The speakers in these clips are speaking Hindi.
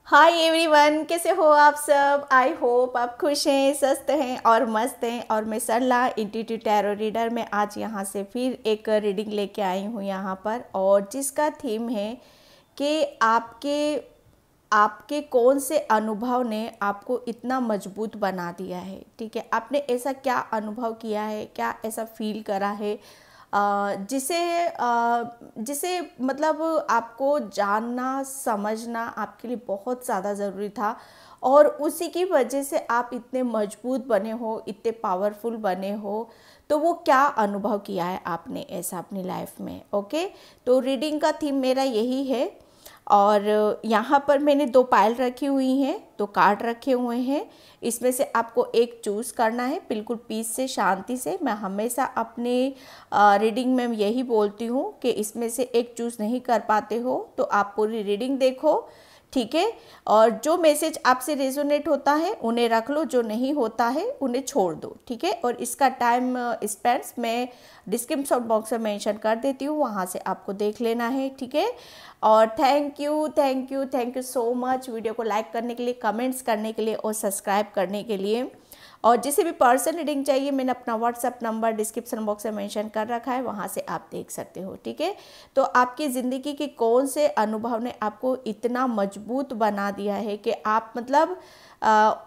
हाय एवरीवन, कैसे हो आप सब। आई होप आप खुश हैं, स्वस्थ हैं और मस्त हैं। और मैं सरला इंट्यूटिव टैरो रीडर में आज यहाँ से फिर एक रीडिंग लेके आई हूँ यहाँ पर, और जिसका थीम है कि आपके आपके कौन से अनुभव ने आपको इतना मजबूत बना दिया है। ठीक है, आपने ऐसा क्या अनुभव किया है, क्या ऐसा फील करा है जिसे मतलब आपको जानना समझना आपके लिए बहुत ज़्यादा ज़रूरी था, और उसी की वजह से आप इतने मजबूत बने हो, इतने पावरफुल बने हो। तो वो क्या अनुभव किया है आपने ऐसा अपनी लाइफ में। ओके, तो रीडिंग का थीम मेरा यही है। और यहाँ पर मैंने 2 पायल रखी हुई हैं, 2 कार्ड रखे हुए हैं। इसमें से आपको एक चूज़ करना है, बिल्कुल पीस से, शांति से। मैं हमेशा अपने रीडिंग में यही बोलती हूँ कि इसमें से एक चूज़ नहीं कर पाते हो तो आप पूरी रीडिंग देखो, ठीक है। और जो मैसेज आपसे रेजोनेट होता है उन्हें रख लो, जो नहीं होता है उन्हें छोड़ दो, ठीक है। और इसका टाइम स्पेंड्स मैं डिस्क्रिप्शन बॉक्स में मेंशन कर देती हूँ, वहाँ से आपको देख लेना है, ठीक है। और thank you thank you thank you so much video को लाइक करने के लिए, कमेंट्स करने के लिए और सब्सक्राइब करने के लिए। और जिसे भी पर्सन रीडिंग चाहिए, मैंने अपना व्हाट्सअप नंबर डिस्क्रिप्शन बॉक्स में मेंशन कर रखा है, वहाँ से आप देख सकते हो, ठीक है। तो आपकी ज़िंदगी के कौन से अनुभव ने आपको इतना मजबूत बना दिया है कि आप मतलब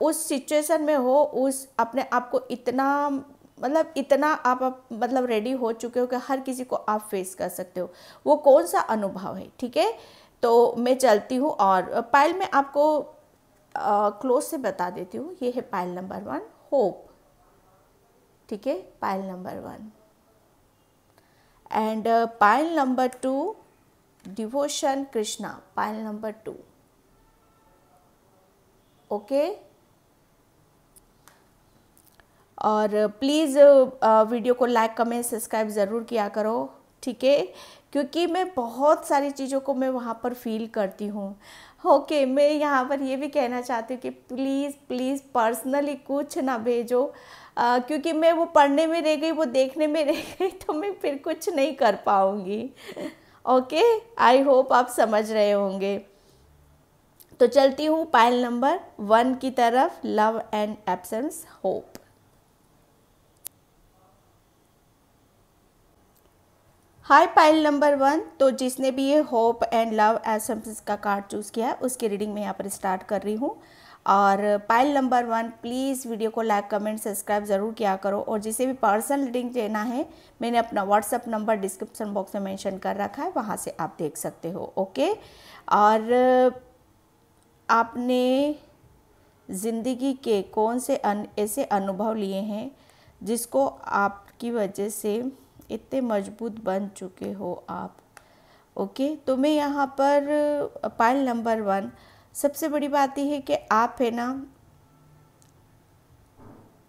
उस सिचुएशन में हो, उस अपने आप को इतना मतलब इतना आप मतलब रेडी हो चुके हो कि हर किसी को आप फेस कर सकते हो। वो कौन सा अनुभव है, ठीक है। तो मैं चलती हूँ और पाइल में आपको क्लोज से बता देती हूँ। ये है पाइल नंबर 1, होप, ठीक है, pile number 1। And pile number 2, devotion Krishna, pile number 2। Okay, और प्लीज़ वीडियो को लाइक कमेंट सब्सक्राइब ज़रूर किया करो, ठीक है, क्योंकि मैं बहुत सारी चीज़ों को मैं वहाँ पर फील करती हूँ। ओके, मैं यहाँ पर ये भी कहना चाहती हूँ कि प्लीज़ प्लीज़ पर्सनली कुछ ना भेजो, क्योंकि मैं वो पढ़ने में रह गई, वो देखने में रह गई तो मैं फिर कुछ नहीं कर पाऊँगी। ओके, आई होप आप समझ रहे होंगे। तो चलती हूँ पाइल नंबर 1 की तरफ, love and absence, hope. Hi pile number 1। तो जिसने भी ये होप एंड लव एसेंस का कार्ड चूज़ किया है उसकी रीडिंग मैं यहाँ पर स्टार्ट कर रही हूँ। और पाइल नंबर 1, प्लीज़ वीडियो को लाइक कमेंट सब्सक्राइब ज़रूर किया करो। और जिसे भी पर्सनल रीडिंग लेना है, मैंने अपना व्हाट्सअप नंबर डिस्क्रिप्शन बॉक्स में मेंशन कर रखा है, वहाँ से आप देख सकते हो। ओके, और आपने ज़िंदगी के कौन से ऐसे अनुभव लिए हैं जिसको आपकी वजह से इतने मजबूत बन चुके हो आप। ओके, तो मैं यहाँ पर पाइल नंबर 1, सबसे बड़ी बात यह है कि आप है ना,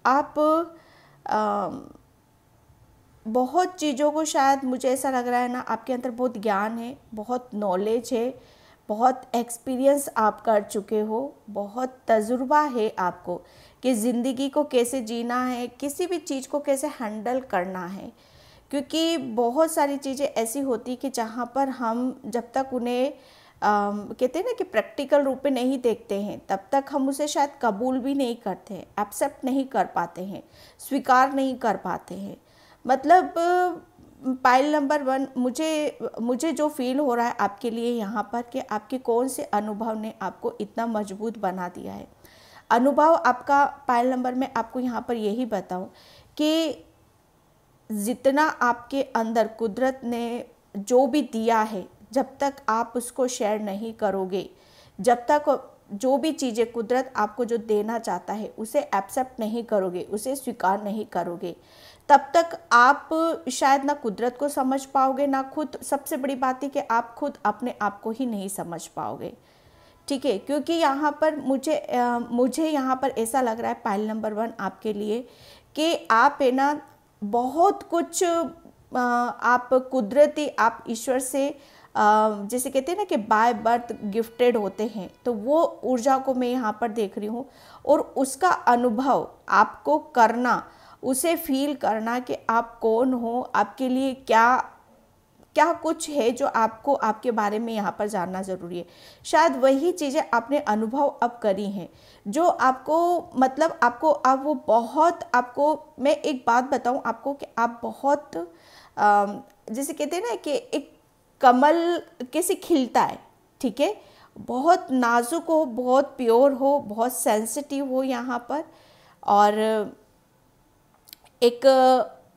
आप बहुत चीज़ों को, शायद मुझे ऐसा लग रहा है ना, आपके अंदर बहुत ज्ञान है, बहुत नॉलेज है, बहुत एक्सपीरियंस आप कर चुके हो, बहुत तजुर्बा है आपको कि ज़िंदगी को कैसे जीना है, किसी भी चीज़ को कैसे हैंडल करना है। क्योंकि बहुत सारी चीज़ें ऐसी होती कि जहाँ पर हम जब तक उन्हें कहते हैं ना कि प्रैक्टिकल रूप में नहीं देखते हैं, तब तक हम उसे शायद कबूल भी नहीं करते हैं, एक्सेप्ट नहीं कर पाते हैं, स्वीकार नहीं कर पाते हैं। मतलब पाइल नंबर 1, मुझे जो फील हो रहा है आपके लिए यहाँ पर कि आपके कौन से अनुभव ने आपको इतना मजबूत बना दिया है। अनुभव आपका पाइल नंबर में आपको यहाँ पर यही बताऊँ कि जितना आपके अंदर कुदरत ने जो भी दिया है, जब तक आप उसको शेयर नहीं करोगे, जब तक जो भी चीज़ें कुदरत आपको जो देना चाहता है उसे एक्सेप्ट नहीं करोगे, उसे स्वीकार नहीं करोगे, तब तक आप शायद ना कुदरत को समझ पाओगे, ना खुद, सबसे बड़ी बात है कि आप खुद अपने आप को ही नहीं समझ पाओगे, ठीक है। क्योंकि यहाँ पर मुझे यहाँ पर ऐसा लग रहा है पाइल नंबर 1 आपके लिए कि आप है ना बहुत कुछ आप कुदरती, आप ईश्वर से जैसे कहते हैं ना कि बाय बर्थ गिफ्टेड होते हैं, तो वो ऊर्जा को मैं यहाँ पर देख रही हूँ। और उसका अनुभव आपको करना, उसे फील करना कि आप कौन हो, आपके लिए क्या क्या कुछ है जो आपको आपके बारे में यहाँ पर जानना ज़रूरी है। शायद वही चीज़ें आपने अनुभव अब करी हैं जो आपको मतलब आपको अब वो बहुत आपको, मैं एक बात बताऊँ आपको कि आप बहुत जैसे कहते हैं ना कि एक कमल कैसे खिलता है, ठीक है, बहुत नाजुक हो, बहुत प्योर हो, बहुत सेंसिटिव हो यहाँ पर, और एक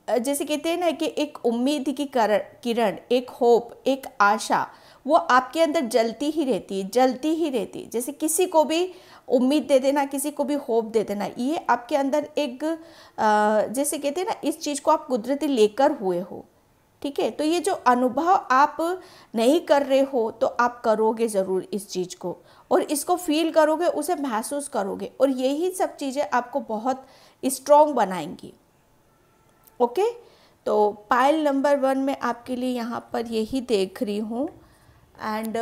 जैसे कहते हैं ना कि एक उम्मीद की किरण, एक होप, एक आशा, वो आपके अंदर जलती ही रहती है, जलती ही रहती है। जैसे किसी को भी उम्मीद दे देना, किसी को भी होप दे देना, ये आपके अंदर एक जैसे कहते हैं ना, इस चीज़ को आप कुदरती लेकर हुए हो, ठीक है। तो ये जो अनुभव आप नहीं कर रहे हो तो आप करोगे ज़रूर इस चीज़ को, और इसको फील करोगे, उसे महसूस करोगे, और यही सब चीज़ें आपको बहुत स्ट्रॉन्ग बनाएंगी। ओके, तो पाइल नंबर 1 में आपके लिए यहाँ पर यही देख रही हूँ। एंड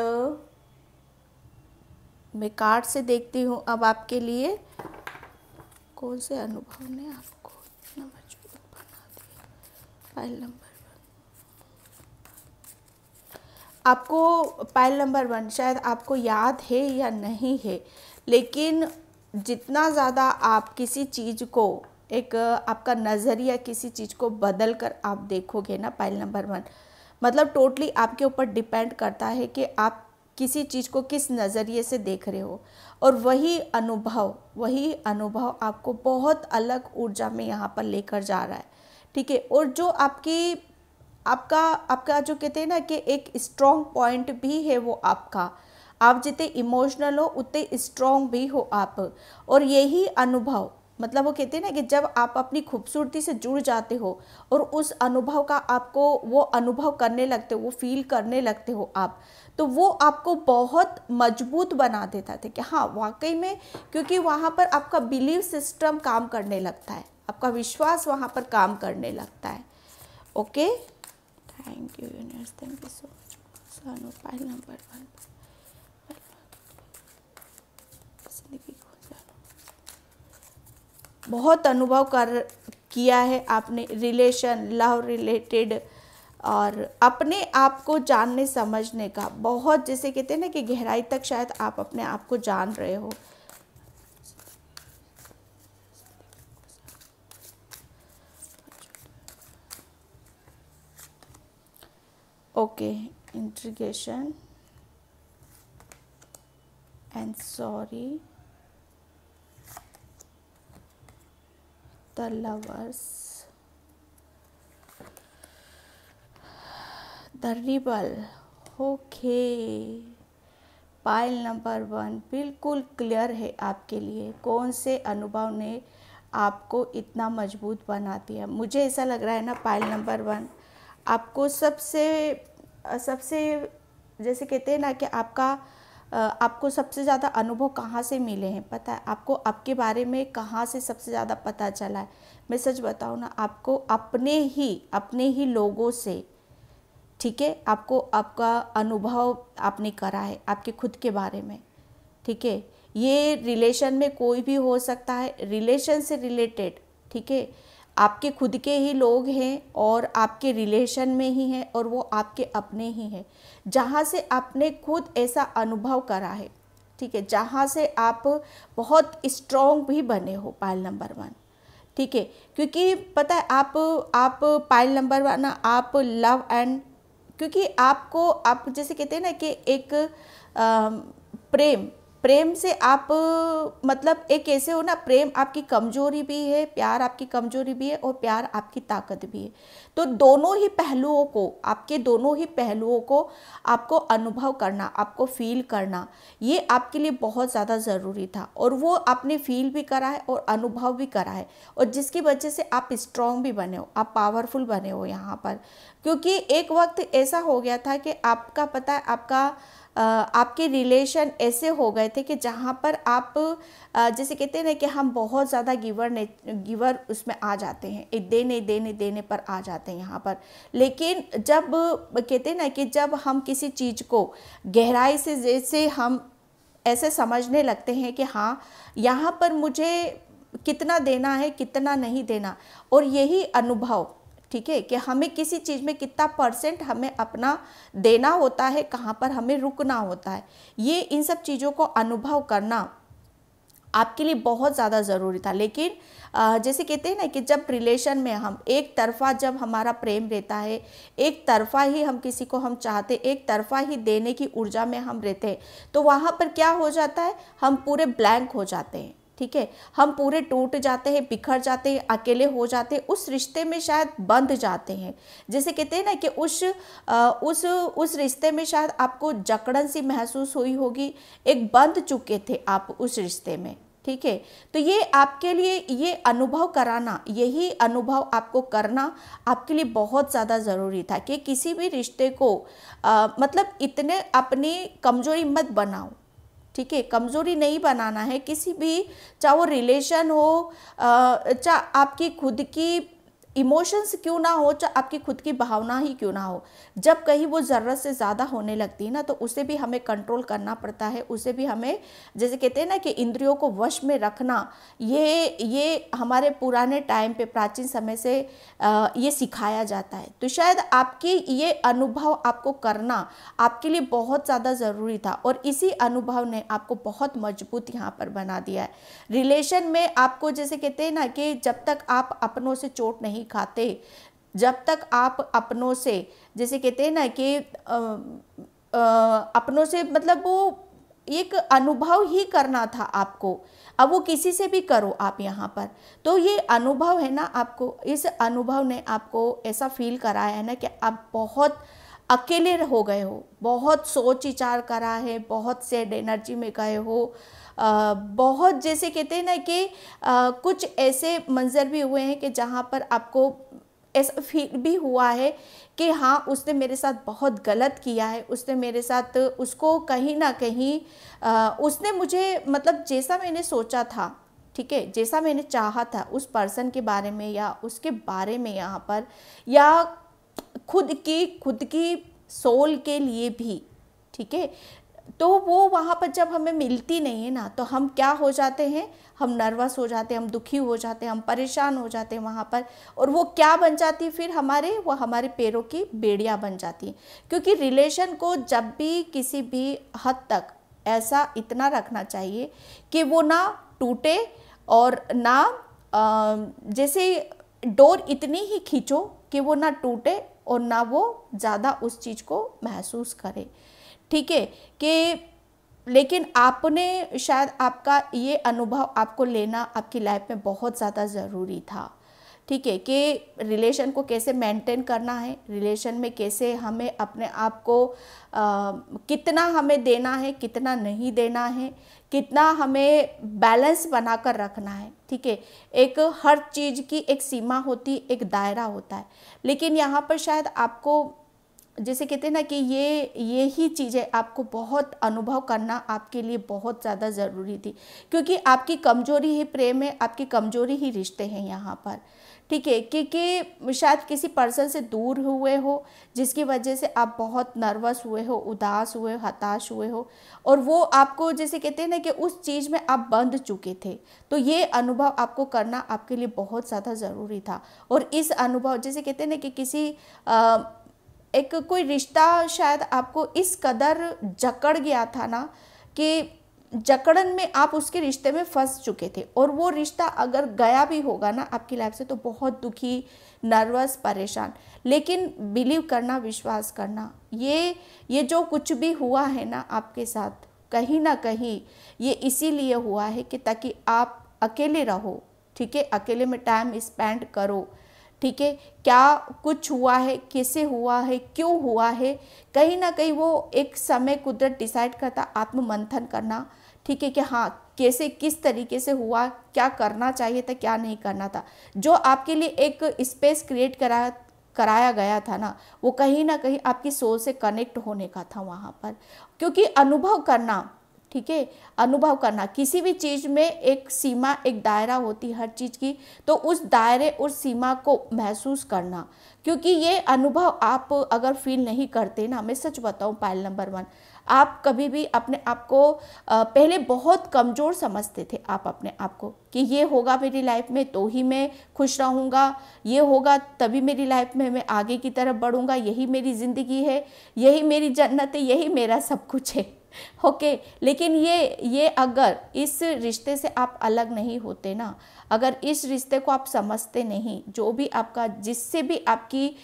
मैं कार्ड से देखती हूँ अब आपके लिए कौन से अनुभव ने आपको इतना मजबूत बना दिया। पाइल नंबर 1, आपको पाइल नंबर 1 शायद आपको याद है या नहीं है, लेकिन जितना ज़्यादा आप किसी चीज़ को, एक आपका नज़रिया किसी चीज़ को बदल कर आप देखोगे ना, पाइल नंबर 1 मतलब टोटली आपके ऊपर डिपेंड करता है कि आप किसी चीज़ को किस नज़रिए से देख रहे हो, और वही अनुभव आपको बहुत अलग ऊर्जा में यहाँ पर लेकर जा रहा है, ठीक है। और जो आपका जो कहते हैं ना कि एक स्ट्रॉन्ग पॉइंट भी है वो आप जितने इमोशनल हो उतने स्ट्रॉन्ग भी हो आप, और यही अनुभव मतलब वो कहते हैं ना कि जब आप अपनी खूबसूरती से जुड़ जाते हो और उस अनुभव का आपको वो अनुभव करने लगते हो, वो फील करने लगते हो आप, तो वो आपको बहुत मजबूत बना देता था कि हाँ वाकई में, क्योंकि वहाँ पर आपका बिलीव सिस्टम काम करने लगता है, आपका विश्वास वहाँ पर काम करने लगता है। Okay, thank you universe, thank you so much. सानू पाइल नंबर 1 बहुत अनुभव किया है आपने, रिलेशन, लव रिलेटेड, और अपने आप को जानने समझने का बहुत, जैसे कहते हैं ना कि गहराई तक शायद आप अपने आप को जान रहे हो। Okay, integration and sorry, the lovers, the rebel. Okay, pile number 1 बिल्कुल क्लियर है आपके लिए, कौन से अनुभव ने आपको इतना मजबूत बना दिया। मुझे ऐसा लग रहा है ना पाइल नंबर 1 आपको सबसे जैसे कहते हैं ना कि आपको सबसे ज़्यादा अनुभव कहाँ से मिले हैं पता है आपको, आपके बारे में कहाँ से सबसे ज़्यादा पता चला है। मैं सच बताऊँ ना, आपको अपने ही लोगों से, ठीक है, आपको आपका अनुभव आपने करा है आपके खुद के बारे में, ठीक है। ये रिलेशन में कोई भी हो सकता है, रिलेशन से रिलेटेड, ठीक है, आपके खुद के ही लोग हैं और आपके रिलेशन में ही हैं और वो आपके अपने ही हैं, जहाँ से आपने खुद ऐसा अनुभव करा है, ठीक है, जहाँ से आप बहुत स्ट्रॉन्ग भी बने हो पाइल नंबर 1, ठीक है। क्योंकि पता है आप पाइल नंबर 1 ना, आप लव एंड, क्योंकि आप जैसे कहते हैं ना कि एक प्रेम से आप मतलब एक ऐसे हो ना, प्रेम आपकी कमजोरी भी है, प्यार आपकी कमजोरी भी है और प्यार आपकी ताकत भी है। तो दोनों ही पहलुओं को, आपके दोनों ही पहलुओं को आपको अनुभव करना, आपको फील करना, ये आपके लिए बहुत ज़्यादा ज़रूरी था, और वो आपने फील भी करा है और अनुभव भी करा है, और जिसकी वजह से आप स्ट्रॉन्ग भी बने हो, आप पावरफुल बने हो यहाँ पर। क्योंकि एक वक्त ऐसा हो गया था कि आपका पता है आपके रिलेशन ऐसे हो गए थे कि जहाँ पर आप जैसे कहते हैं ना कि हम बहुत ज़्यादा गिवर उसमें आ जाते हैं, एक देने पर आ जाते हैं यहाँ पर। लेकिन जब कहते हैं ना कि जब हम किसी चीज़ को गहराई से, जैसे हम ऐसे समझने लगते हैं कि हाँ यहाँ पर मुझे कितना देना है कितना नहीं देना, और यही अनुभव, ठीक है, कि हमें किसी चीज़ में कितना परसेंट हमें अपना देना होता है, कहाँ पर हमें रुकना होता है। ये इन सब चीज़ों को अनुभव करना आपके लिए बहुत ज़्यादा ज़रूरी था। लेकिन जैसे कहते हैं ना कि जब रिलेशन में हम एक तरफा, जब हमारा प्रेम रहता है, एक तरफा ही हम किसी को हम चाहते, एक तरफा ही देने की ऊर्जा में हम रहते हैं, तो वहाँ पर क्या हो जाता है, हम पूरे ब्लैंक हो जाते हैं। ठीक है, हम पूरे टूट जाते हैं, बिखर जाते हैं, अकेले हो जाते हैं, उस रिश्ते में शायद बंध जाते हैं। जैसे कहते हैं ना कि उस रिश्ते में शायद आपको जकड़न सी महसूस हुई होगी, एक बंध चुके थे आप उस रिश्ते में। ठीक है, तो ये आपके लिए ये अनुभव कराना, यही अनुभव आपको करना आपके लिए बहुत ज़्यादा ज़रूरी था कि किसी भी रिश्ते को मतलब इतने अपनी कमज़ोरी मत बनाओ। ठीक है, कमज़ोरी नहीं बनाना है किसी भी, चाहे वो रिलेशन हो, चाहे आपकी खुद की इमोशंस क्यों ना हो, चाहे आपकी खुद की भावना ही क्यों ना हो। जब कहीं वो ज़रूरत से ज़्यादा होने लगती है ना, तो उसे भी हमें कंट्रोल करना पड़ता है, उसे भी हमें, जैसे कहते हैं ना कि इंद्रियों को वश में रखना, ये हमारे पुराने टाइम पे, प्राचीन समय से ये सिखाया जाता है। तो शायद आपकी ये अनुभव आपको करना आपके लिए बहुत ज़्यादा ज़रूरी था, और इसी अनुभव ने आपको बहुत मजबूत यहाँ पर बना दिया है। रिलेशन में आपको, जैसे कहते हैं ना कि जब तक आप अपनों से चोट नहीं खाते, जब तक आप अपनों से, जैसे कहते हैं ना कि अपनों से, मतलब वो एक अनुभव ही करना था आपको, अब वो किसी से भी करो आप यहाँ पर, तो ये अनुभव है ना, आपको इस अनुभव ने आपको ऐसा फील कराया है ना कि आप बहुत अकेले हो गए हो, बहुत सोच विचार करा है, बहुत सैड एनर्जी में गए हो, बहुत, जैसे कहते हैं ना कि कुछ ऐसे मंजर भी हुए हैं कि जहाँ पर आपको ऐसा फील भी हुआ है कि हाँ, उसने मेरे साथ बहुत गलत किया है, उसने मेरे साथ, उसको कहीं ना कहीं उसने मुझे, मतलब जैसा मैंने सोचा था, ठीक है, जैसा मैंने चाहा था उस पर्सन के बारे में या उसके बारे में यहाँ पर, या खुद की सोल के लिए भी, ठीक है, तो वो वहाँ पर जब हमें मिलती नहीं है ना, तो हम क्या हो जाते हैं, हम नर्वस हो जाते हैं, हम दुखी हो जाते हैं, हम परेशान हो जाते हैं वहाँ पर, और वो क्या बन जाती है फिर वो हमारे पैरों की बेड़ियाँ बन जाती हैं। क्योंकि रिलेशन को जब भी किसी भी हद तक ऐसा इतना रखना चाहिए कि वो ना टूटे, और ना जैसे डोर इतनी ही खींचो कि वो ना टूटे और ना वो ज़्यादा उस चीज़ को महसूस करे। ठीक है, कि लेकिन आपने शायद, आपका ये अनुभव आपको लेना आपकी लाइफ में बहुत ज़्यादा ज़रूरी था। ठीक है, कि रिलेशन को कैसे मेंटेन करना है, रिलेशन में कैसे हमें अपने आप को कितना हमें देना है, कितना नहीं देना है, कितना हमें बैलेंस बनाकर रखना है। ठीक है, एक हर चीज़ की एक सीमा होती, एक दायरा होता है, लेकिन यहाँ पर शायद आपको, जैसे कहते हैं ना कि ये ही चीज़ें आपको बहुत अनुभव करना आपके लिए बहुत ज़्यादा ज़रूरी थी, क्योंकि आपकी कमज़ोरी ही प्रेम है, आपकी कमज़ोरी ही रिश्ते हैं यहाँ पर। ठीक है, क्योंकि शायद किसी पर्सन से दूर हुए हो, जिसकी वजह से आप बहुत नर्वस हुए हो, उदास हुए, हताश हुए हो, और वो आपको, जैसे कहते हैं ना कि उस चीज़ में आप बंध चुके थे, तो ये अनुभव आपको करना आपके लिए बहुत ज़्यादा ज़रूरी था। और इस अनुभव, जैसे कहते हैं ना कि किसी एक कोई रिश्ता शायद आपको इस कदर जकड़ गया था ना, कि जकड़न में आप उसके रिश्ते में फंस चुके थे, और वो रिश्ता अगर गया भी होगा ना आपकी लाइफ से, तो बहुत दुखी, नर्वस, परेशान। लेकिन बिलीव करना, विश्वास करना, ये जो कुछ भी हुआ है ना आपके साथ, कहीं ना कहीं ये इसीलिए हुआ है कि ताकि आप अकेले रहो। ठीक है, अकेले में टाइम स्पेंड करो। ठीक है, क्या कुछ हुआ है, कैसे हुआ है, क्यों हुआ है, कहीं ना कहीं वो एक समय कुदरत डिसाइड करता, आत्ममंथन करना। ठीक है, कि हाँ, कैसे, किस तरीके से हुआ, क्या करना चाहिए था, क्या नहीं करना था, जो आपके लिए एक स्पेस क्रिएट कराया गया था ना, वो कहीं ना कहीं आपकी सोल से कनेक्ट होने का था वहाँ पर। क्योंकि अनुभव करना, ठीक है, अनुभव करना, किसी भी चीज़ में एक सीमा, एक दायरा होती है हर चीज़ की, तो उस दायरे, उस सीमा को महसूस करना। क्योंकि ये अनुभव आप अगर फील नहीं करते ना, मैं सच बताऊं, पायल नंबर 1, आप कभी भी अपने आप को पहले बहुत कमज़ोर समझते थे आप अपने आप को, कि ये होगा मेरी लाइफ में तो ही मैं खुश रहूँगा, ये होगा तभी मेरी लाइफ में मैं आगे की तरफ बढ़ूँगा, यही मेरी ज़िंदगी है, यही मेरी जन्नत है, यही मेरा सब कुछ है। ओके, लेकिन ये अगर इस रिश्ते से आप अलग नहीं होते ना, अगर इस रिश्ते को आप समझते नहीं, जो भी आपका, जिससे भी आपकी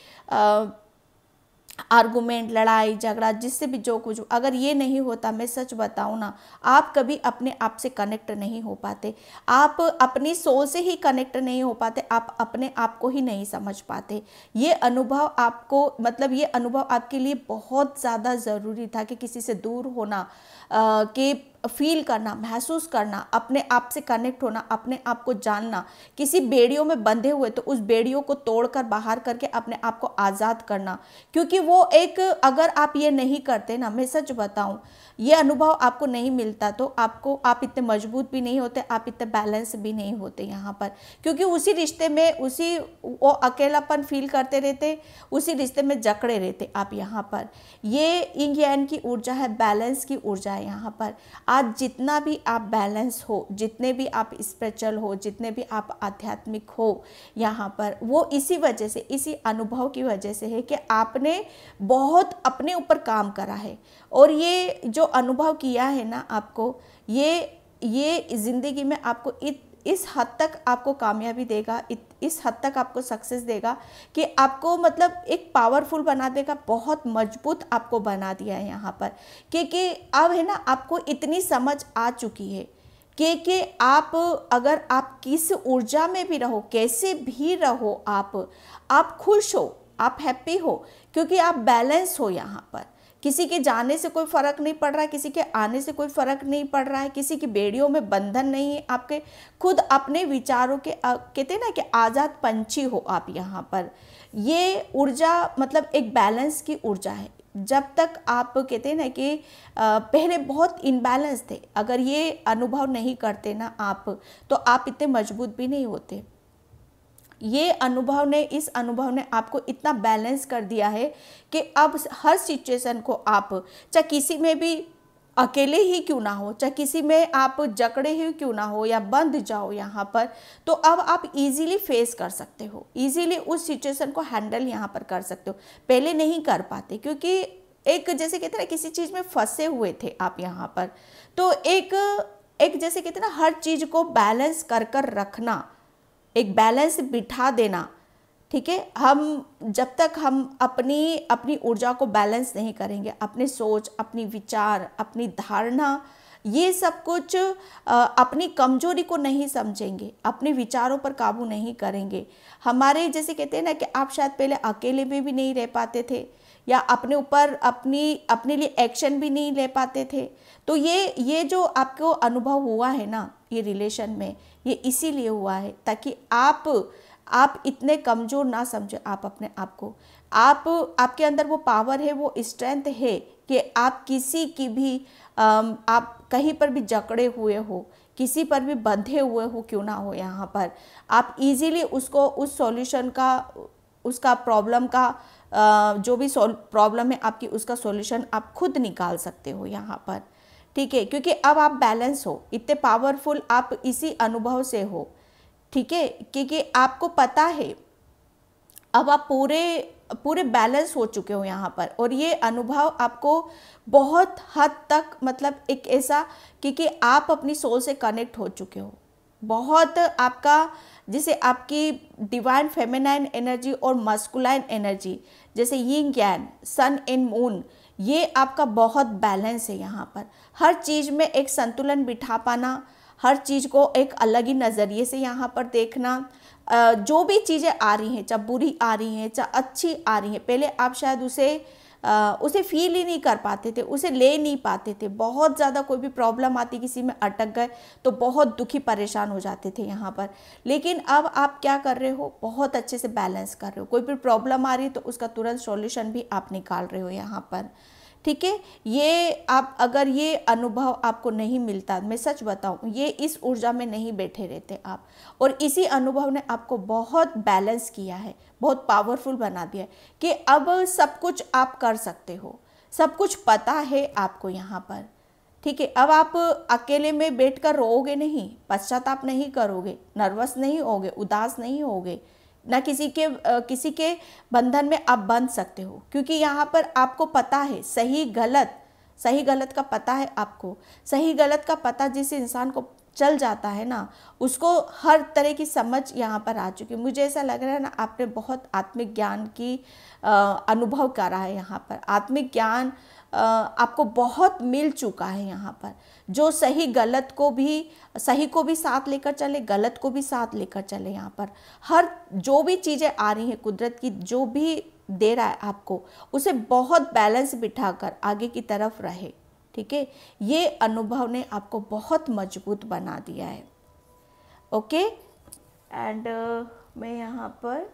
आर्गुमेंट, लड़ाई झगड़ा, जिससे भी जो कुछ, अगर ये नहीं होता, मैं सच बताऊँ ना, आप कभी अपने आप से कनेक्ट नहीं हो पाते, आप अपनी सोल से ही कनेक्ट नहीं हो पाते, आप अपने आप को ही नहीं समझ पाते। ये अनुभव आपको, मतलब ये अनुभव आपके लिए बहुत ज़्यादा ज़रूरी था कि किसी से दूर होना, कि फील करना, महसूस करना, अपने आप से कनेक्ट होना, अपने आप को जानना, किसी बेड़ियों में बंधे हुए तो उस बेड़ियों को तोड़कर बाहर करके अपने आप को आज़ाद करना। क्योंकि वो एक, अगर आप ये नहीं करते ना, मैं सच बताऊं, ये अनुभव आपको नहीं मिलता तो आप इतने मजबूत भी नहीं होते, आप इतने बैलेंस भी नहीं होते यहाँ पर। क्योंकि उसी रिश्ते में वो अकेलापन फील करते रहते, उसी रिश्ते में जकड़े रहते आप यहाँ पर। ये यिंग यांग की ऊर्जा है, बैलेंस की ऊर्जा है यहाँ पर। आज जितना भी आप बैलेंस हो, जितने भी आप स्पिरिचुअल हो, जितने भी आप आध्यात्मिक हो यहाँ पर, वो इसी वजह से, इसी अनुभव की वजह से है कि आपने बहुत अपने ऊपर काम करा है। और ये जो अनुभव किया है ना आपको, ये ज़िंदगी में आपको इस हद तक आपको कामयाबी देगा, इस हद तक आपको सक्सेस देगा कि आपको, मतलब एक पावरफुल बना देगा, बहुत मजबूत आपको बना दिया है यहाँ पर। क्योंकि अब है ना, आपको इतनी समझ आ चुकी है कि आप, अगर आप किस ऊर्जा में भी रहो, कैसे भी रहो, आप खुश हो, आप हैप्पी हो, क्योंकि आप बैलेंस हो यहाँ पर। किसी के जाने से कोई फ़र्क नहीं पड़ रहा है, किसी के आने से कोई फ़र्क नहीं पड़ रहा है, किसी की बेड़ियों में बंधन नहीं है, आपके खुद अपने विचारों के, कहते हैं ना कि आज़ाद पंछी हो आप यहाँ पर। ये ऊर्जा मतलब एक बैलेंस की ऊर्जा है। जब तक आप, कहते हैं ना कि पहले बहुत इनबैलेंस थे, अगर ये अनुभव नहीं करते ना आप, तो आप इतने मजबूत भी नहीं होते। इस अनुभव ने आपको इतना बैलेंस कर दिया है कि अब हर सिचुएशन को आप, चाहे किसी में भी अकेले ही क्यों ना हो, चाहे किसी में आप जकड़े ही क्यों ना हो या बंध जाओ यहाँ पर, तो अब आप इजीली फेस कर सकते हो, इजीली उस सिचुएशन को हैंडल यहाँ पर कर सकते हो। पहले नहीं कर पाते, क्योंकि एक, जैसे कहते हैं ना, किसी चीज़ में फंसे हुए थे आप यहाँ पर। तो एक जैसे कहते हैं ना, हर चीज़ को बैलेंस कर रखना, एक बैलेंस बिठा देना, ठीक है। जब तक हम अपनी ऊर्जा को बैलेंस नहीं करेंगे, अपने सोच, अपनी विचार, अपनी धारणा, ये सब कुछ अपनी कमजोरी को नहीं समझेंगे, अपने विचारों पर काबू नहीं करेंगे, हमारे, जैसे कहते हैं ना कि आप शायद पहले अकेले में भी नहीं रह पाते थे, या अपने ऊपर अपने लिए एक्शन भी नहीं ले पाते थे। तो ये जो आपको अनुभव हुआ है ना, ये रिलेशन में, ये इसीलिए हुआ है ताकि आप इतने कमज़ोर ना समझे आप अपने आप को। आपके अंदर वो पावर है, वो स्ट्रेंथ है कि आप किसी की भी, आप कहीं पर भी जकड़े हुए हो, किसी पर भी बंधे हुए हो क्यों ना हो, यहाँ पर आप इजीली उसको, उस सॉल्यूशन का, उसका प्रॉब्लम का, जो भी प्रॉब्लम है आपकी, उसका सॉल्यूशन आप खुद निकाल सकते हो यहाँ पर, ठीक है। क्योंकि अब आप बैलेंस हो, इतने पावरफुल आप इसी अनुभव से हो, ठीक है। क्योंकि आपको पता है, अब आप पूरे बैलेंस हो चुके हो यहाँ पर। और ये अनुभव आपको बहुत हद तक, मतलब एक ऐसा, क्योंकि आप अपनी सोल से कनेक्ट हो चुके हो, बहुत आपका, जैसे आपकी डिवाइन फेमिनाइन एनर्जी और मस्कुलाइन एनर्जी, जैसे yin yang, sun and moon, ये आपका बहुत बैलेंस है यहाँ पर। हर चीज़ में एक संतुलन बिठा पाना, हर चीज़ को एक अलग ही नज़रिए से यहाँ पर देखना, जो भी चीज़ें आ रही हैं, चाहे बुरी आ रही हैं, चाहे अच्छी आ रही हैं, पहले आप शायद उसे फील ही नहीं कर पाते थे, उसे ले नहीं पाते थे। बहुत ज़्यादा कोई भी प्रॉब्लम आती, किसी में अटक गए तो बहुत दुखी परेशान हो जाते थे यहाँ पर। लेकिन अब आप क्या कर रहे हो, बहुत अच्छे से बैलेंस कर रहे हो। कोई भी प्रॉब्लम आ रही है तो उसका तुरंत सॉल्यूशन भी आप निकाल रहे हो यहाँ पर, ठीक है। ये आप, अगर ये अनुभव आपको नहीं मिलता, मैं सच बताऊं, ये इस ऊर्जा में नहीं बैठे रहते आप। और इसी अनुभव ने आपको बहुत बैलेंस किया है, बहुत पावरफुल बना दिया है कि अब सब कुछ आप कर सकते हो। सब कुछ पता है आपको यहाँ पर, ठीक है। अब आप अकेले में बैठकर रोओगे नहीं, पश्चाताप नहीं करोगे, नर्वस नहीं होगे, उदास नहीं होगे, ना किसी के बंधन में आप बंध सकते हो, क्योंकि यहाँ पर आपको पता है सही गलत का पता है आपको। सही गलत का पता जिस इंसान को चल जाता है ना, उसको हर तरह की समझ यहाँ पर आ चुकी है। मुझे ऐसा लग रहा है ना, आपने बहुत आत्मिक ज्ञान की अनुभव करा है यहाँ पर। आत्मिक ज्ञान आपको बहुत मिल चुका है यहाँ पर, जो सही को भी साथ लेकर चले, गलत को भी साथ लेकर चले। यहाँ पर हर जो भी चीज़ें आ रही हैं, कुदरत की जो भी दे रहा है आपको, उसे बहुत बैलेंस बिठाकर आगे की तरफ रहे, ठीक है। ये अनुभव ने आपको बहुत मजबूत बना दिया है। ओके, एंड मैं यहाँ पर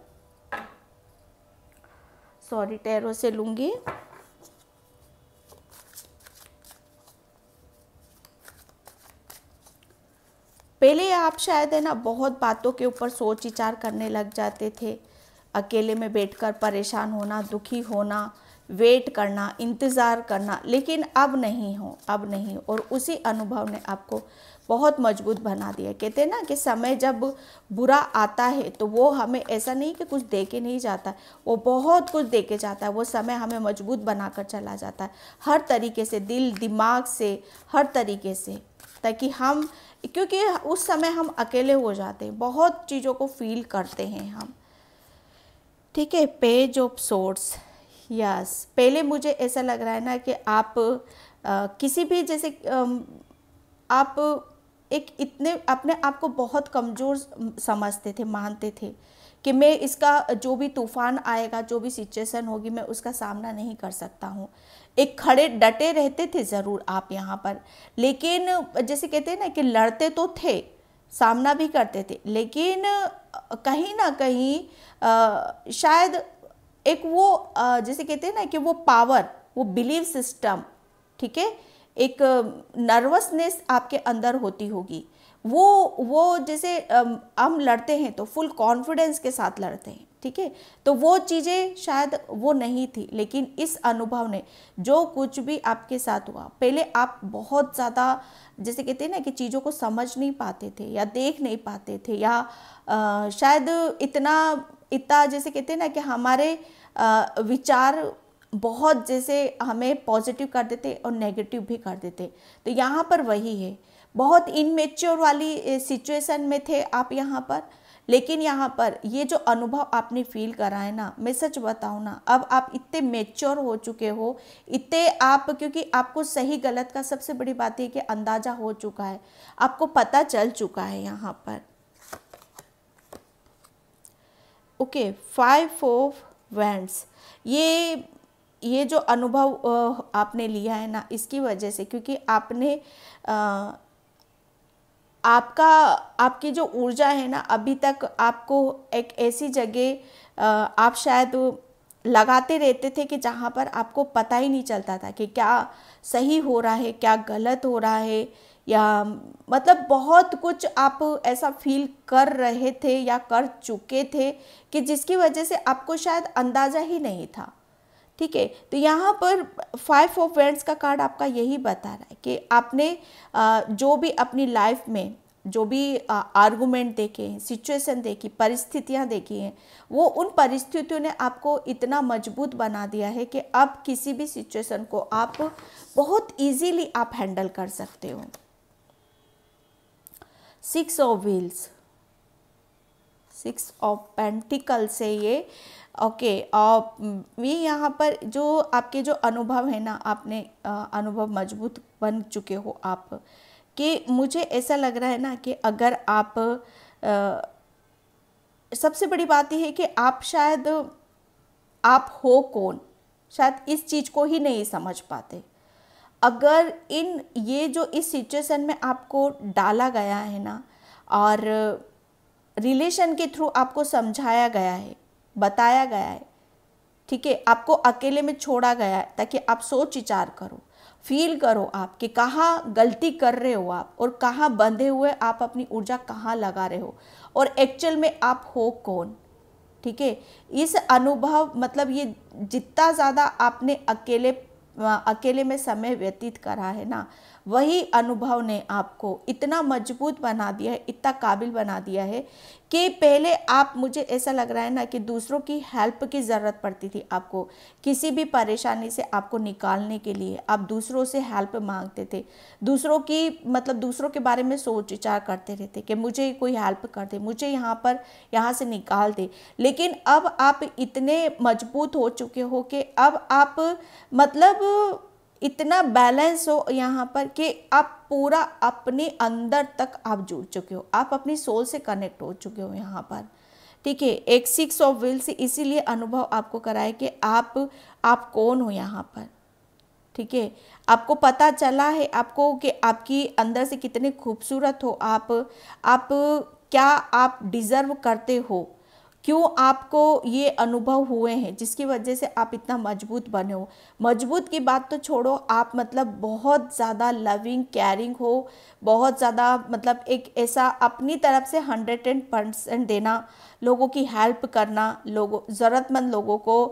टैरो से लूँगी। पहले आप शायद है ना बहुत बातों के ऊपर सोच विचार करने लग जाते थे, अकेले में बैठकर परेशान होना, दुखी होना, वेट करना, इंतज़ार करना, लेकिन अब नहीं और उसी अनुभव ने आपको बहुत मजबूत बना दिया। कहते हैं ना कि समय जब बुरा आता है तो वो हमें ऐसा नहीं कि कुछ दे के नहीं जाता, वो बहुत कुछ दे के जाता है। वो समय हमें मजबूत बनाकर चला जाता है, हर तरीके से, दिल दिमाग से, हर तरीके से, ताकि हम, क्योंकि उस समय हम अकेले हो जाते हैं, बहुत चीज़ों को फील करते हैं हम, ठीक है। Page of source, yes. पहले मुझे ऐसा लग रहा है ना कि आप किसी भी, जैसे आप एक इतने अपने आप को बहुत कमज़ोर समझते थे, मानते थे कि मैं इसका जो भी तूफान आएगा, जो भी सिचुएशन होगी, मैं उसका सामना नहीं कर सकता हूँ। एक खड़े डटे रहते थे ज़रूर आप यहाँ पर, लेकिन जैसे कहते हैं ना कि लड़ते तो थे, सामना भी करते थे, लेकिन कहीं ना कहीं शायद एक वो जैसे कहते हैं ना कि वो पावर, वो बिलीव सिस्टम, ठीक है, एक नर्वसनेस आपके अंदर होती होगी। वो जैसे हम लड़ते हैं तो फुल कॉन्फिडेंस के साथ लड़ते हैं, ठीक है। तो वो चीज़ें शायद वो नहीं थी, लेकिन इस अनुभव ने जो कुछ भी आपके साथ हुआ, पहले आप बहुत ज़्यादा जैसे कहते हैं ना कि चीज़ों को समझ नहीं पाते थे या देख नहीं पाते थे, या शायद इतना जैसे कहते हैं ना कि हमारे विचार बहुत जैसे हमें पॉजिटिव कर देते और नेगेटिव भी कर देते। तो यहाँ पर वही है, बहुत इनमेच्योर वाली सिचुएशन में थे आप यहाँ पर, लेकिन यहाँ पर ये जो अनुभव आपने फील करा है ना, मैं सच बताऊँ ना, अब आप इतने मेच्योर हो चुके हो, इतने आप, क्योंकि आपको सही गलत का सबसे बड़ी बात है कि अंदाज़ा हो चुका है, आपको पता चल चुका है यहाँ पर। ओके, 5 ऑफ वैंड्स, ये जो अनुभव आपने लिया है ना, इसकी वजह से, क्योंकि आपने आपकी जो ऊर्जा है ना, अभी तक आपको एक ऐसी जगह आप शायद लगाते रहते थे कि जहाँ पर आपको पता ही नहीं चलता था कि क्या सही हो रहा है, क्या गलत हो रहा है, या मतलब बहुत कुछ आप ऐसा फील कर रहे थे या कर चुके थे कि जिसकी वजह से आपको शायद अंदाज़ा ही नहीं था, ठीक है। तो यहाँ पर 5 ऑफ वैंड्स का कार्ड आपका यही बता रहा है कि आपने जो भी अपनी लाइफ में जो भी आर्गुमेंट देखे हैं, सिचुएशन देखी, परिस्थितियाँ देखी हैं, वो उन परिस्थितियों ने आपको इतना मजबूत बना दिया है कि अब किसी भी सिचुएशन को आप बहुत इजीली आप हैंडल कर सकते हो। 6 ऑफ व्हील्स, 6 ऑफ पेंटिकल से ये ओके। ये यहाँ पर जो आपके जो अनुभव है ना, आपने अनुभव मजबूत बन चुके हो आप, कि मुझे ऐसा लग रहा है ना कि अगर आप सबसे बड़ी बात यह है कि आप शायद आप हो कौन, शायद इस चीज़ को ही नहीं समझ पाते। अगर ये जो इस सिचुएशन में आपको डाला गया है ना, और रिलेशन के थ्रू आपको समझाया गया है, बताया गया है, ठीक है, आपको अकेले में छोड़ा गया है ताकि आप सोच विचार करो, फील करो आप कि कहाँ गलती कर रहे हो आप, और कहाँ बंधे हुए आप अपनी ऊर्जा कहाँ लगा रहे हो, और एक्चुअल में आप हो कौन, ठीक है। इस अनुभव मतलब ये जितना ज़्यादा आपने अकेले अकेले में समय व्यतीत करा है ना, वही अनुभव ने आपको इतना मजबूत बना दिया है, इतना काबिल बना दिया है कि पहले आप, मुझे ऐसा लग रहा है ना कि दूसरों की हेल्प की ज़रूरत पड़ती थी आपको, किसी भी परेशानी से आपको निकालने के लिए आप दूसरों से हेल्प मांगते थे, दूसरों की मतलब दूसरों के बारे में सोच विचार करते रहते कि मुझे कोई हेल्प कर दे, मुझे यहाँ से निकाल दे। लेकिन अब आप इतने मजबूत हो चुके हो कि अब आप मतलब इतना बैलेंस हो यहाँ पर कि आप पूरा अपने अंदर तक आप जुड़ चुके हो, आप अपनी सोल से कनेक्ट हो चुके हो यहाँ पर। ठीक है, एक 6 ऑफ व्हील से इसीलिए अनुभव आपको कराए कि आप कौन हो यहाँ पर। ठीक है, आपको पता चला है आपको कि आपकी अंदर से कितने खूबसूरत हो आप क्या आप डिज़र्व करते हो, क्यों आपको ये अनुभव हुए हैं जिसकी वजह से आप इतना मजबूत बने हो। मजबूत की बात तो छोड़ो, आप मतलब बहुत ज़्यादा लविंग केयरिंग हो, बहुत ज़्यादा मतलब एक ऐसा अपनी तरफ से 110% देना, लोगों की हेल्प करना, लोगों ज़रूरतमंद लोगों को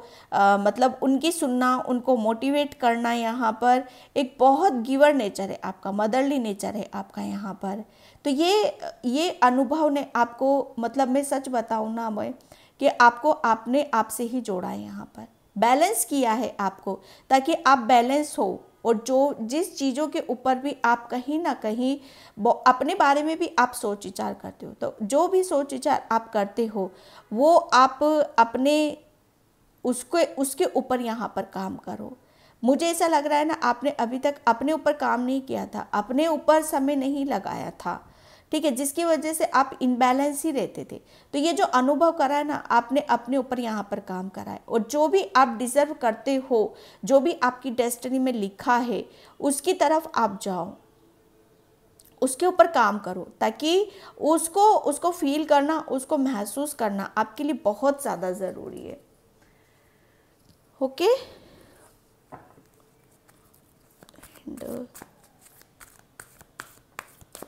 मतलब उनकी सुनना, उनको मोटिवेट करना। यहाँ पर एक बहुत गिवर नेचर है आपका, मदरली नेचर है आपका यहाँ पर। तो ये अनुभव ने आपको मतलब मैं सच बताऊँ ना मैं कि आपको अपने आप से ही जोड़ा है, यहाँ पर बैलेंस किया है आपको, ताकि आप बैलेंस हो। और जो जिस चीज़ों के ऊपर भी आप कहीं ना कहीं अपने बारे में भी आप सोच विचार करते हो, तो जो भी सोच विचार आप करते हो वो आप अपने उसके ऊपर यहाँ पर काम करो। मुझे ऐसा लग रहा है ना, आपने अभी तक अपने ऊपर काम नहीं किया था, अपने ऊपर समय नहीं लगाया था। ठीक है, जिसकी वजह से आप इनबैलेंस ही रहते थे। तो ये जो अनुभव करा है ना, आपने अपने ऊपर यहाँ पर काम करा है, और जो भी आप डिज़र्व करते हो, जो भी आपकी डेस्टिनी में लिखा है, उसकी तरफ आप जाओ, उसके ऊपर काम करो, ताकि उसको फील करना, उसको महसूस करना आपके लिए बहुत ज़्यादा ज़रूरी है। ओके,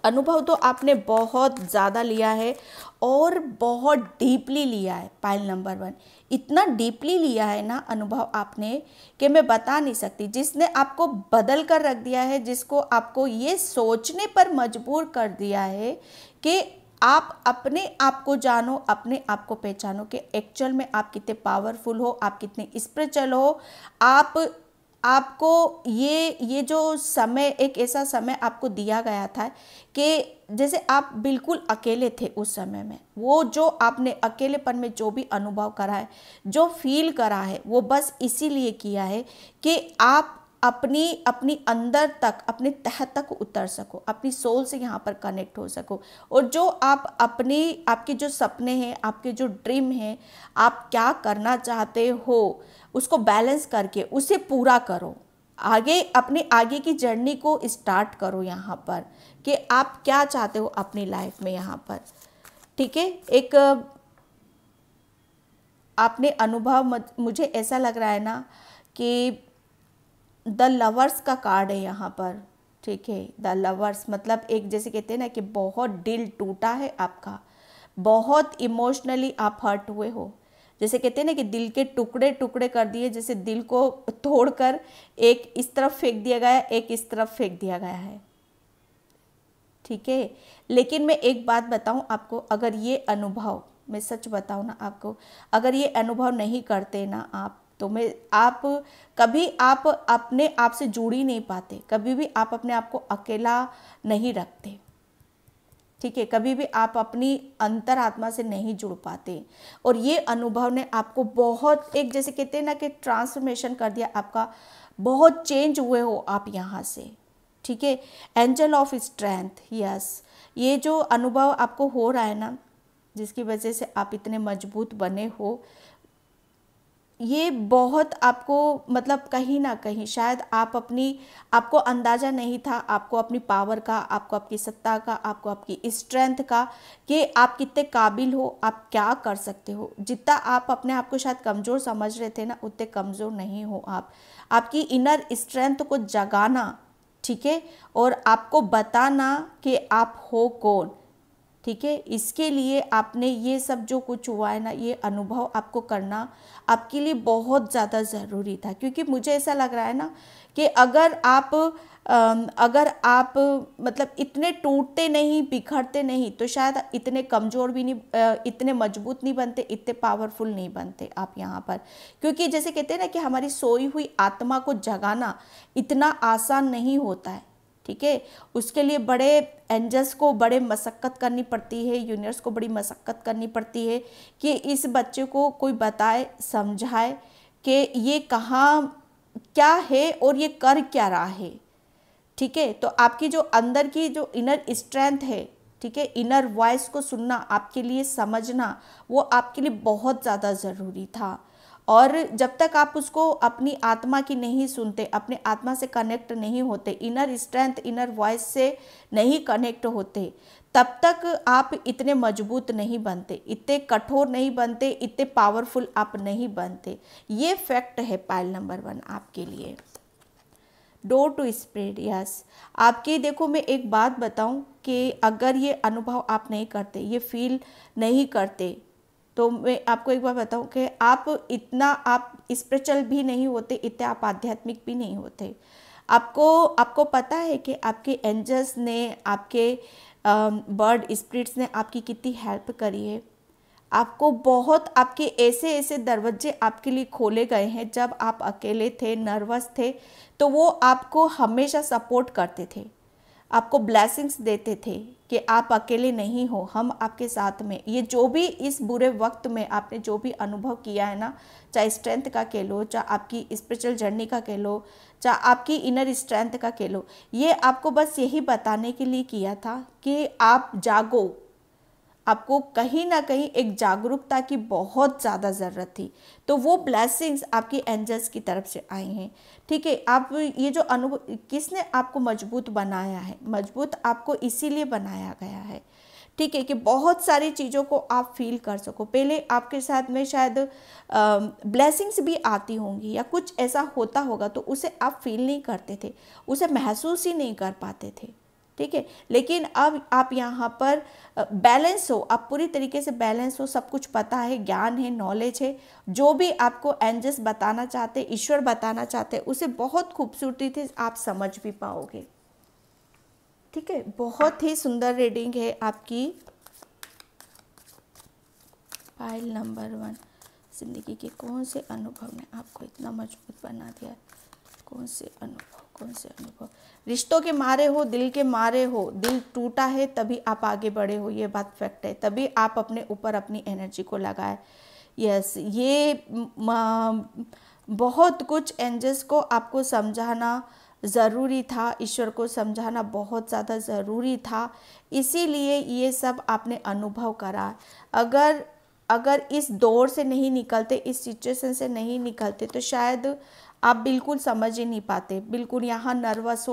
अनुभव तो आपने बहुत ज़्यादा लिया है और बहुत डीपली लिया है। पाइल नंबर 1 इतना डीपली लिया है ना अनुभव आपने कि मैं बता नहीं सकती, जिसने आपको बदल कर रख दिया है, जिसको आपको ये सोचने पर मजबूर कर दिया है कि आप अपने आप को जानो, अपने आप को पहचानो कि एक्चुअल में आप कितने पावरफुल हो, आप कितने स्पिरिचुअल हो। आपको ये जो समय, एक ऐसा समय आपको दिया गया था कि जैसे आप बिल्कुल अकेले थे उस समय में, वो जो आपने अकेलेपन में जो भी अनुभव करा है, जो फील करा है, वो बस इसीलिए किया है कि आप अपनी अंदर तक, अपने तह तक उतर सको, अपनी सोल से यहाँ पर कनेक्ट हो सको। और जो आप आपके जो सपने हैं, आपके जो ड्रीम हैं, आप क्या करना चाहते हो, उसको बैलेंस करके उसे पूरा करो। अपने आगे की जर्नी को स्टार्ट करो यहाँ पर कि आप क्या चाहते हो अपनी लाइफ में यहाँ पर। ठीक है, एक आपने अनुभव, मुझे ऐसा लग रहा है ना कि द लवर्स का कार्ड है यहाँ पर। ठीक है, द लवर्स मतलब एक, जैसे कहते हैं ना कि बहुत दिल टूटा है आपका, बहुत इमोशनली आप हर्ट हुए हो, जैसे कहते हैं ना कि दिल के टुकड़े टुकड़े कर दिए, जैसे दिल को तोड़कर एक इस तरफ फेंक दिया गया, एक इस तरफ फेंक दिया गया है। ठीक है, लेकिन मैं एक बात बताऊं आपको, अगर ये अनुभव, मैं सच बताऊं ना आपको, अगर ये अनुभव नहीं करते ना आप, तो आप कभी आप अपने आप से जुड़ ही नहीं पाते, कभी भी आप अपने आप को अकेला नहीं रखते। ठीक है, कभी भी आप अपनी अंतरात्मा से नहीं जुड़ पाते। और ये अनुभव ने आपको बहुत, एक जैसे कहते हैं ना कि ट्रांसफॉर्मेशन कर दिया आपका, बहुत चेंज हुए हो आप यहाँ से। ठीक है, एंजल ऑफ स्ट्रेंथ, यस, ये जो अनुभव आपको हो रहा है ना, जिसकी वजह से आप इतने मजबूत बने हो, ये बहुत आपको मतलब कहीं ना कहीं शायद आपको अंदाज़ा नहीं था, आपको अपनी पावर का, आपको आपकी सत्ता का, आपको आपकी स्ट्रेंथ का, कि आप कितने काबिल हो, आप क्या कर सकते हो। जितना आप अपने आप को शायद कमज़ोर समझ रहे थे ना, उतने कमज़ोर नहीं हो आप। आपकी इनर स्ट्रेंथ को जगाना, ठीक है, और आपको बताना कि आप हो कौन। ठीक है। इसके लिए आपने ये सब जो कुछ हुआ है ना, ये अनुभव आपको करना आपके लिए बहुत ज़्यादा ज़रूरी था, क्योंकि मुझे ऐसा लग रहा है ना कि अगर आप मतलब इतने टूटते नहीं, बिखरते नहीं, तो शायद इतने कमज़ोर भी नहीं, इतने मजबूत नहीं बनते, इतने पावरफुल नहीं बनते आप यहाँ पर। क्योंकि जैसे कहते हैं ना कि हमारी सोई हुई आत्मा को जगाना इतना आसान नहीं होता है, ठीक है। उसके लिए बड़े एंजल्स को बड़े मशक्क़त करनी पड़ती है, यूनिवर्स को बड़ी मशक्क़त करनी पड़ती है कि इस बच्चे को कोई बताए, समझाए कि ये कहाँ क्या है और ये कर क्या रहा है, ठीक है। तो आपकी जो अंदर की जो इनर स्ट्रेंथ है, ठीक है, इनर वॉइस को सुनना, आपके लिए समझना, वो आपके लिए बहुत ज़्यादा ज़रूरी था। और जब तक आप उसको अपनी आत्मा की नहीं सुनते, अपने आत्मा से कनेक्ट नहीं होते, इनर स्ट्रेंथ, इनर वॉइस से नहीं कनेक्ट होते, तब तक आप इतने मजबूत नहीं बनते, इतने कठोर नहीं बनते, इतने पावरफुल आप नहीं बनते। ये फैक्ट है पाइल नंबर 1 आपके लिए। Door to spread, yes. आपके देखो, मैं एक बात बताऊं कि अगर ये अनुभव आप नहीं करते, ये फील नहीं करते, तो मैं आपको एक बार बताऊं कि आप स्पिरिचुअल भी नहीं होते, इतने आप आध्यात्मिक भी नहीं होते। आपको पता है कि आपके एंजल्स ने, आपके बर्ड स्पिरिट्स ने आपकी कितनी हेल्प करी है। आपको बहुत, आपके ऐसे ऐसे दरवाजे आपके लिए खोले गए हैं। जब आप अकेले थे, नर्वस थे, तो वो आपको हमेशा सपोर्ट करते थे, आपको ब्लेसिंग्स देते थे कि आप अकेले नहीं हो, हम आपके साथ में। ये जो भी इस बुरे वक्त में आपने जो भी अनुभव किया है ना, चाहे स्ट्रेंथ का कह लो, चाहे आपकी स्पिरिचुअल जर्नी का कह लो, चाहे आपकी इनर स्ट्रेंथ का कह लो, ये आपको बस यही बताने के लिए किया था कि आप जागो। आपको कहीं ना कहीं एक जागरूकता की बहुत ज़्यादा ज़रूरत थी, तो वो ब्लेसिंग्स आपकी एंजल्स की तरफ से आई हैं, ठीक है। आप ये जो अनुभव, किसने आपको मजबूत बनाया है? मजबूत आपको इसीलिए बनाया गया है, ठीक है, कि बहुत सारी चीज़ों को आप फील कर सको। पहले आपके साथ में शायद ब्लेसिंग्स भी आती होंगी या कुछ ऐसा होता होगा, तो उसे आप फील नहीं करते थे, उसे महसूस ही नहीं कर पाते थे, ठीक है। लेकिन अब आप यहाँ पर बैलेंस हो, आप पूरी तरीके से बैलेंस हो, सब कुछ पता है, ज्ञान है, नॉलेज है, जो भी आपको एंजल्स बताना चाहते, ईश्वर बताना चाहते, उसे बहुत खूबसूरती से आप समझ भी पाओगे, ठीक है। बहुत ही सुंदर रीडिंग है आपकी पाइल नंबर 1। जिंदगी के कौन से अनुभव ने आपको इतना मजबूत बना दिया? कौन से अनुभव? रिश्तों के मारे हो, दिल के मारे हो, दिल टूटा है, तभी आप आगे बढ़े हो, ये बात फैक्ट है। तभी आप अपने ऊपर अपनी एनर्जी को लगाए। यस, ये बहुत कुछ एंजल्स को आपको समझाना ज़रूरी था, ईश्वर को समझाना बहुत ज़्यादा ज़रूरी था, इसीलिए ये सब आपने अनुभव करा। अगर इस दौर से नहीं निकलते, इस सिचुएशन से नहीं निकलते, तो शायद आप बिल्कुल समझ ही नहीं पाते। बिल्कुल यहाँ नर्वस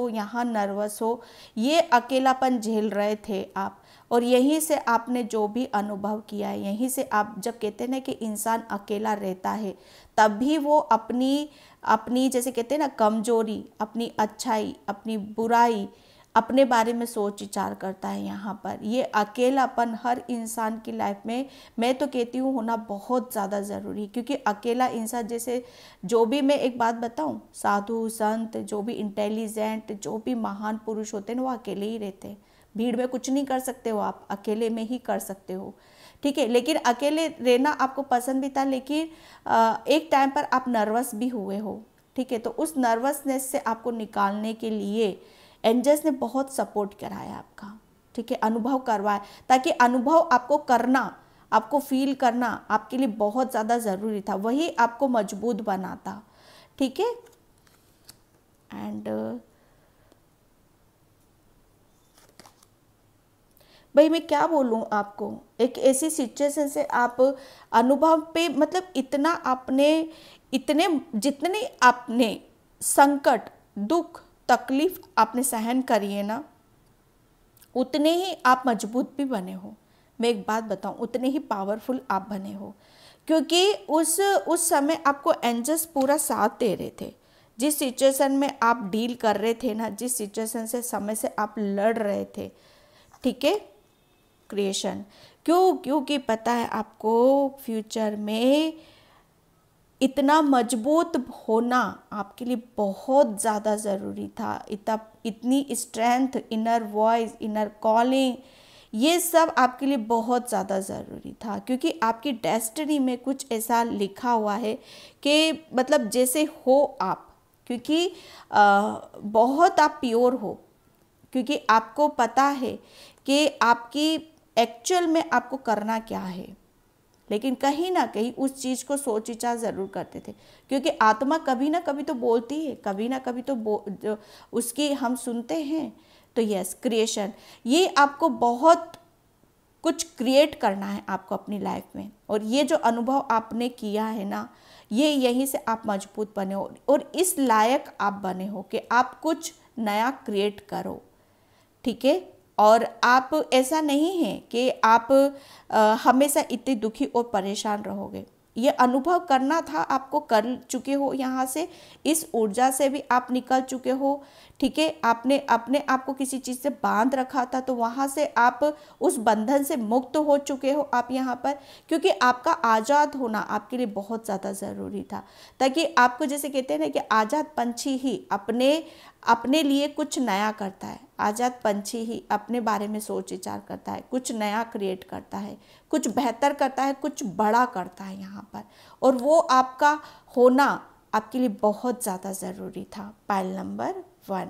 हो, ये अकेलापन झेल रहे थे आप, और यहीं से आपने जो भी अनुभव किया है, यहीं से आप, जब कहते हैं ना कि इंसान अकेला रहता है, तब भी वो अपनी जैसे कहते हैं ना कमजोरी, अपनी अच्छाई, अपनी बुराई, अपने बारे में सोच विचार करता है। यहाँ पर ये अकेलापन हर इंसान की लाइफ में, मैं तो कहती हूँ, होना बहुत ज़्यादा ज़रूरी, क्योंकि अकेला इंसान, जैसे जो भी, मैं एक बात बताऊँ, साधु संत, जो भी इंटेलिजेंट, जो भी महान पुरुष होते हैं ना, वो अकेले ही रहते हैं। भीड़ में कुछ नहीं कर सकते हो आप, अकेले में ही कर सकते हो, ठीक है। लेकिन अकेले रहना आपको पसंद भी था, लेकिन एक टाइम पर आप नर्वस भी हुए हो, ठीक है। तो उस नर्वसनेस से आपको निकालने के लिए एंजल्स ने बहुत सपोर्ट कराया आपका, ठीक है, अनुभव करवाया, ताकि अनुभव आपको करना, आपको फील करना आपके लिए बहुत ज़्यादा ज़रूरी था, वही आपको मजबूत बनाता, ठीक है। एंड भाई मैं क्या बोलूँ आपको, एक ऐसी सिचुएशन से आप अनुभव पे, मतलब इतना आपने, जितने आपने संकट, दुख, तकलीफ आपने सहन करी है ना, उतने ही आप मजबूत भी बने हो। मैं एक बात बताऊं, उतने ही पावरफुल आप बने हो, क्योंकि उस समय आपको एंजल्स पूरा साथ दे रहे थे। जिस सिचुएशन में आप डील कर रहे थे ना, जिस सिचुएशन से समय से आप लड़ रहे थे, ठीक है, क्रिएशन। क्यों? क्योंकि पता है आपको फ्यूचर में इतना मजबूत होना आपके लिए बहुत ज़्यादा ज़रूरी था। इतनी strength, inner voice, inner calling, ये सब आपके लिए बहुत ज़्यादा ज़रूरी था, क्योंकि आपकी डेस्टिनी में कुछ ऐसा लिखा हुआ है कि मतलब जैसे हो आप, क्योंकि बहुत आप प्योर हो, क्योंकि आपको पता है कि आपकी एक्चुअल में आपको करना क्या है, लेकिन कहीं ना कहीं उस चीज़ को सोच विचार ज़रूर करते थे, क्योंकि आत्मा कभी ना कभी तो बोलती है, कभी ना कभी तो उसकी हम सुनते हैं। तो यस, क्रिएशन, ये आपको बहुत कुछ क्रिएट करना है आपको अपनी लाइफ में, और ये जो अनुभव आपने किया है ना, ये यहीं से आप मजबूत बने हो और इस लायक आप बने हो कि आप कुछ नया क्रिएट करो, ठीक है। और आप ऐसा नहीं है कि आप हमेशा इतने दुखी और परेशान रहोगे। ये अनुभव करना था, आपको कर चुके हो, यहाँ से इस ऊर्जा से भी आप निकल चुके हो, ठीक है। आपने अपने आप को किसी चीज़ से बांध रखा था, तो वहाँ से आप उस बंधन से मुक्त हो चुके हो आप यहाँ पर, क्योंकि आपका आज़ाद होना आपके लिए बहुत ज़्यादा ज़रूरी था, ताकि आपको, जैसे कहते हैं ना कि आज़ाद पंछी ही अपने लिए कुछ नया करता है, आज़ाद पंछी ही अपने बारे में सोच विचार करता है, कुछ नया क्रिएट करता है, कुछ बेहतर करता है, कुछ बड़ा करता है यहाँ पर, और वो आपका होना आपके लिए बहुत ज़्यादा ज़रूरी था। Pile number 1।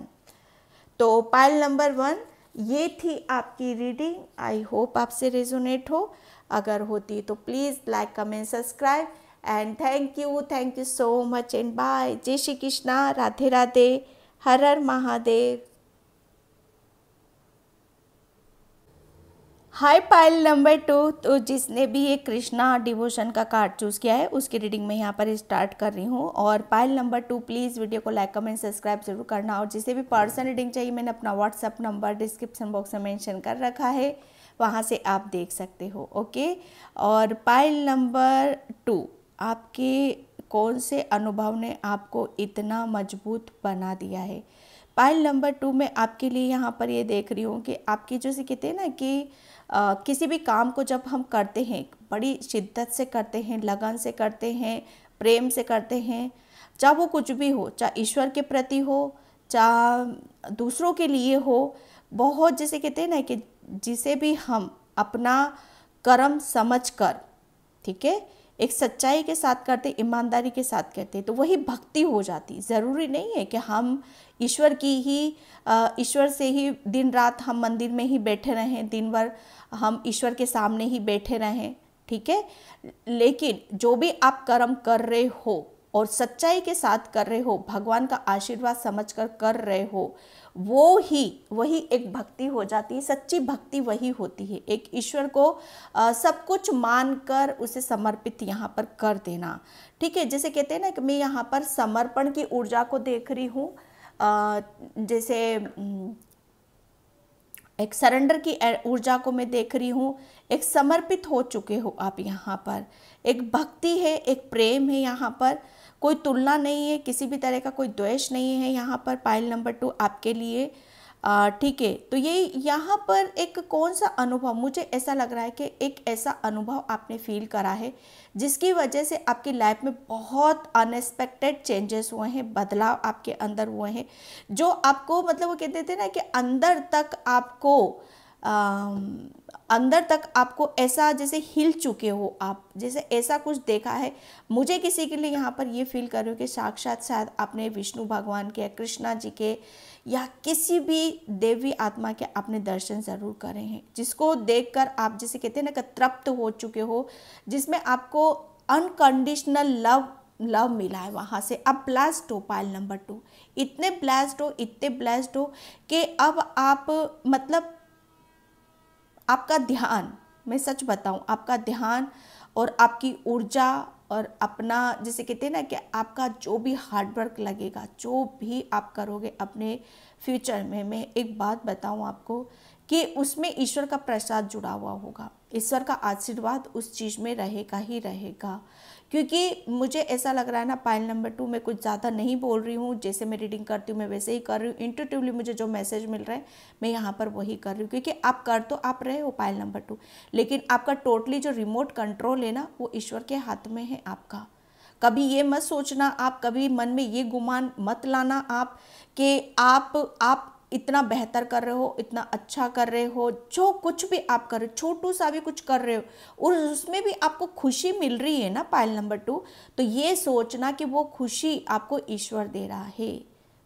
तो पाइल नंबर 1 ये थी आपकी रीडिंग। आई होप आपसे रेजोनेट हो। अगर होती तो please like, comment, subscribe and thank you so much and bye. जय श्री कृष्णा, राधे राधे, हर हर महादेव। Hi pile number 2। तो जिसने भी ये कृष्णा डिवोशन का कार्ड चूज़ किया है उसकी रीडिंग मैं यहाँ पर स्टार्ट कर रही हूँ। और पाइल नंबर 2 प्लीज़ वीडियो को लाइक, कमेंट, सब्सक्राइब जरूर करना। और जिसे भी पर्सनल रीडिंग चाहिए मैंने अपना व्हाट्सअप नंबर डिस्क्रिप्शन बॉक्स में मेंशन कर रखा है, वहाँ से आप देख सकते हो, ओके। और पाइल नंबर 2, आपके कौन से अनुभव ने आपको इतना मजबूत बना दिया है। पाइल नंबर 2 में आपके लिए यहाँ पर ये देख रही हूँ कि आपकी जो से कहते हैं ना कि किसी भी काम को जब हम करते हैं, बड़ी शिद्दत से करते हैं, लगन से करते हैं, प्रेम से करते हैं, चाहे वो कुछ भी हो, चाहे ईश्वर के प्रति हो, चाहे दूसरों के लिए हो, बहुत जैसे कहते हैं ना कि जिसे भी हम अपना कर्म समझ कर, ठीक है, एक सच्चाई के साथ करते, ईमानदारी के साथ करते, तो वही भक्ति हो जाती। ज़रूरी नहीं है कि हम ईश्वर की ही ईश्वर से ही दिन रात हम मंदिर में ही बैठे रहें, दिन भर हम ईश्वर के सामने ही बैठे रहें, ठीक है। लेकिन जो भी आप कर्म कर रहे हो और सच्चाई के साथ कर रहे हो, भगवान का आशीर्वाद समझकर कर रहे हो, वही एक भक्ति हो जाती है। सच्ची भक्ति वही होती है, एक ईश्वर को सब कुछ मानकर उसे समर्पित यहाँ पर कर देना, ठीक है। जैसे कहते हैं ना कि मैं यहाँ पर समर्पण की ऊर्जा को देख रही हूँ, जैसे एक सरेंडर की ऊर्जा को मैं देख रही हूँ। एक समर्पित हो चुके हो आप यहाँ पर, एक भक्ति है, एक प्रेम है यहाँ पर, कोई तुलना नहीं है, किसी भी तरह का कोई द्वेष नहीं है यहाँ पर। पाइल नंबर 2 आपके लिए, ठीक है। तो ये यहाँ पर एक कौन सा अनुभव, मुझे ऐसा लग रहा है कि एक ऐसा अनुभव आपने फील करा है जिसकी वजह से आपकी लाइफ में बहुत अनएक्सपेक्टेड चेंजेस हुए हैं, बदलाव आपके अंदर हुए हैं, जो आपको मतलब वो कहते थे ना कि अंदर तक आपको ऐसा जैसे हिल चुके हो आप, जैसे ऐसा कुछ देखा है। मुझे किसी के लिए यहाँ पर ये फील कर रही हूँ कि साक्षात शायद आपने विष्णु भगवान के, कृष्णा जी के, या किसी भी देवी आत्मा के आपने दर्शन ज़रूर करे हैं, जिसको देखकर आप जैसे कहते हैं ना कि तृप्त हो चुके हो, जिसमें आपको अनकंडीशनल लव मिला है। वहाँ से आप ब्लेस्ड हो। पाइल नंबर 2 इतने ब्लेस्ड हो कि अब आप मतलब आपका ध्यान, मैं सच बताऊं, आपका ध्यान और आपकी ऊर्जा और अपना जैसे कहते हैं ना कि आपका जो भी हार्डवर्क लगेगा, जो भी आप करोगे अपने फ्यूचर में, मैं एक बात बताऊं आपको कि उसमें ईश्वर का प्रसाद जुड़ा हुआ होगा, ईश्वर का आशीर्वाद उस चीज़ में रहेगा ही रहेगा। क्योंकि मुझे ऐसा लग रहा है ना पाइल नंबर 2, मैं कुछ ज़्यादा नहीं बोल रही हूँ, जैसे मैं रीडिंग करती हूँ मैं वैसे ही कर रही हूँ, इंट्यूटिवली मुझे जो मैसेज मिल रहा है मैं यहाँ पर वही कर रही हूँ, क्योंकि आप कर तो आप रहे हो पाइल नंबर 2, लेकिन आपका टोटली जो रिमोट कंट्रोल है ना वो ईश्वर के हाथ में है आपका। कभी ये मत सोचना, आप कभी मन में ये गुमान मत लाना आप कि आप इतना बेहतर कर रहे हो, इतना अच्छा कर रहे हो, जो कुछ भी आप कर रहे हो, छोटू सा भी कुछ कर रहे हो और उसमें भी आपको खुशी मिल रही है ना पाइल नंबर 2, तो ये सोचना कि वो खुशी आपको ईश्वर दे रहा है।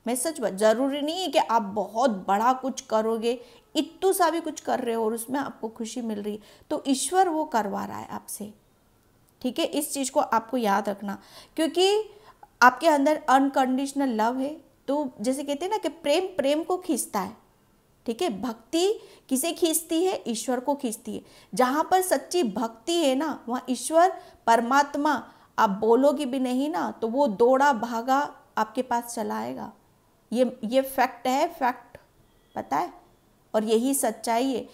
मैं सच बात, जरूरी नहीं है कि आप बहुत बड़ा कुछ करोगे, इतू सा भी कुछ कर रहे हो और उसमें आपको खुशी मिल रही है, तो ईश्वर वो करवा रहा है आपसे। ठीक है, इस चीज़ को आपको याद रखना, क्योंकि आपके अंदर अनकंडीशनल लव है। तो जैसे कहते हैं ना कि प्रेम प्रेम को खींचता है। ठीक है, भक्ति किसे खींचती है? ईश्वर को खींचती है। जहाँ पर सच्ची भक्ति है ना वहाँ ईश्वर परमात्मा, आप बोलोगे भी नहीं ना तो वो दौड़ा भागा आपके पास चला आएगा। ये फैक्ट है, फैक्ट, पता है, और यही सच्चाई है।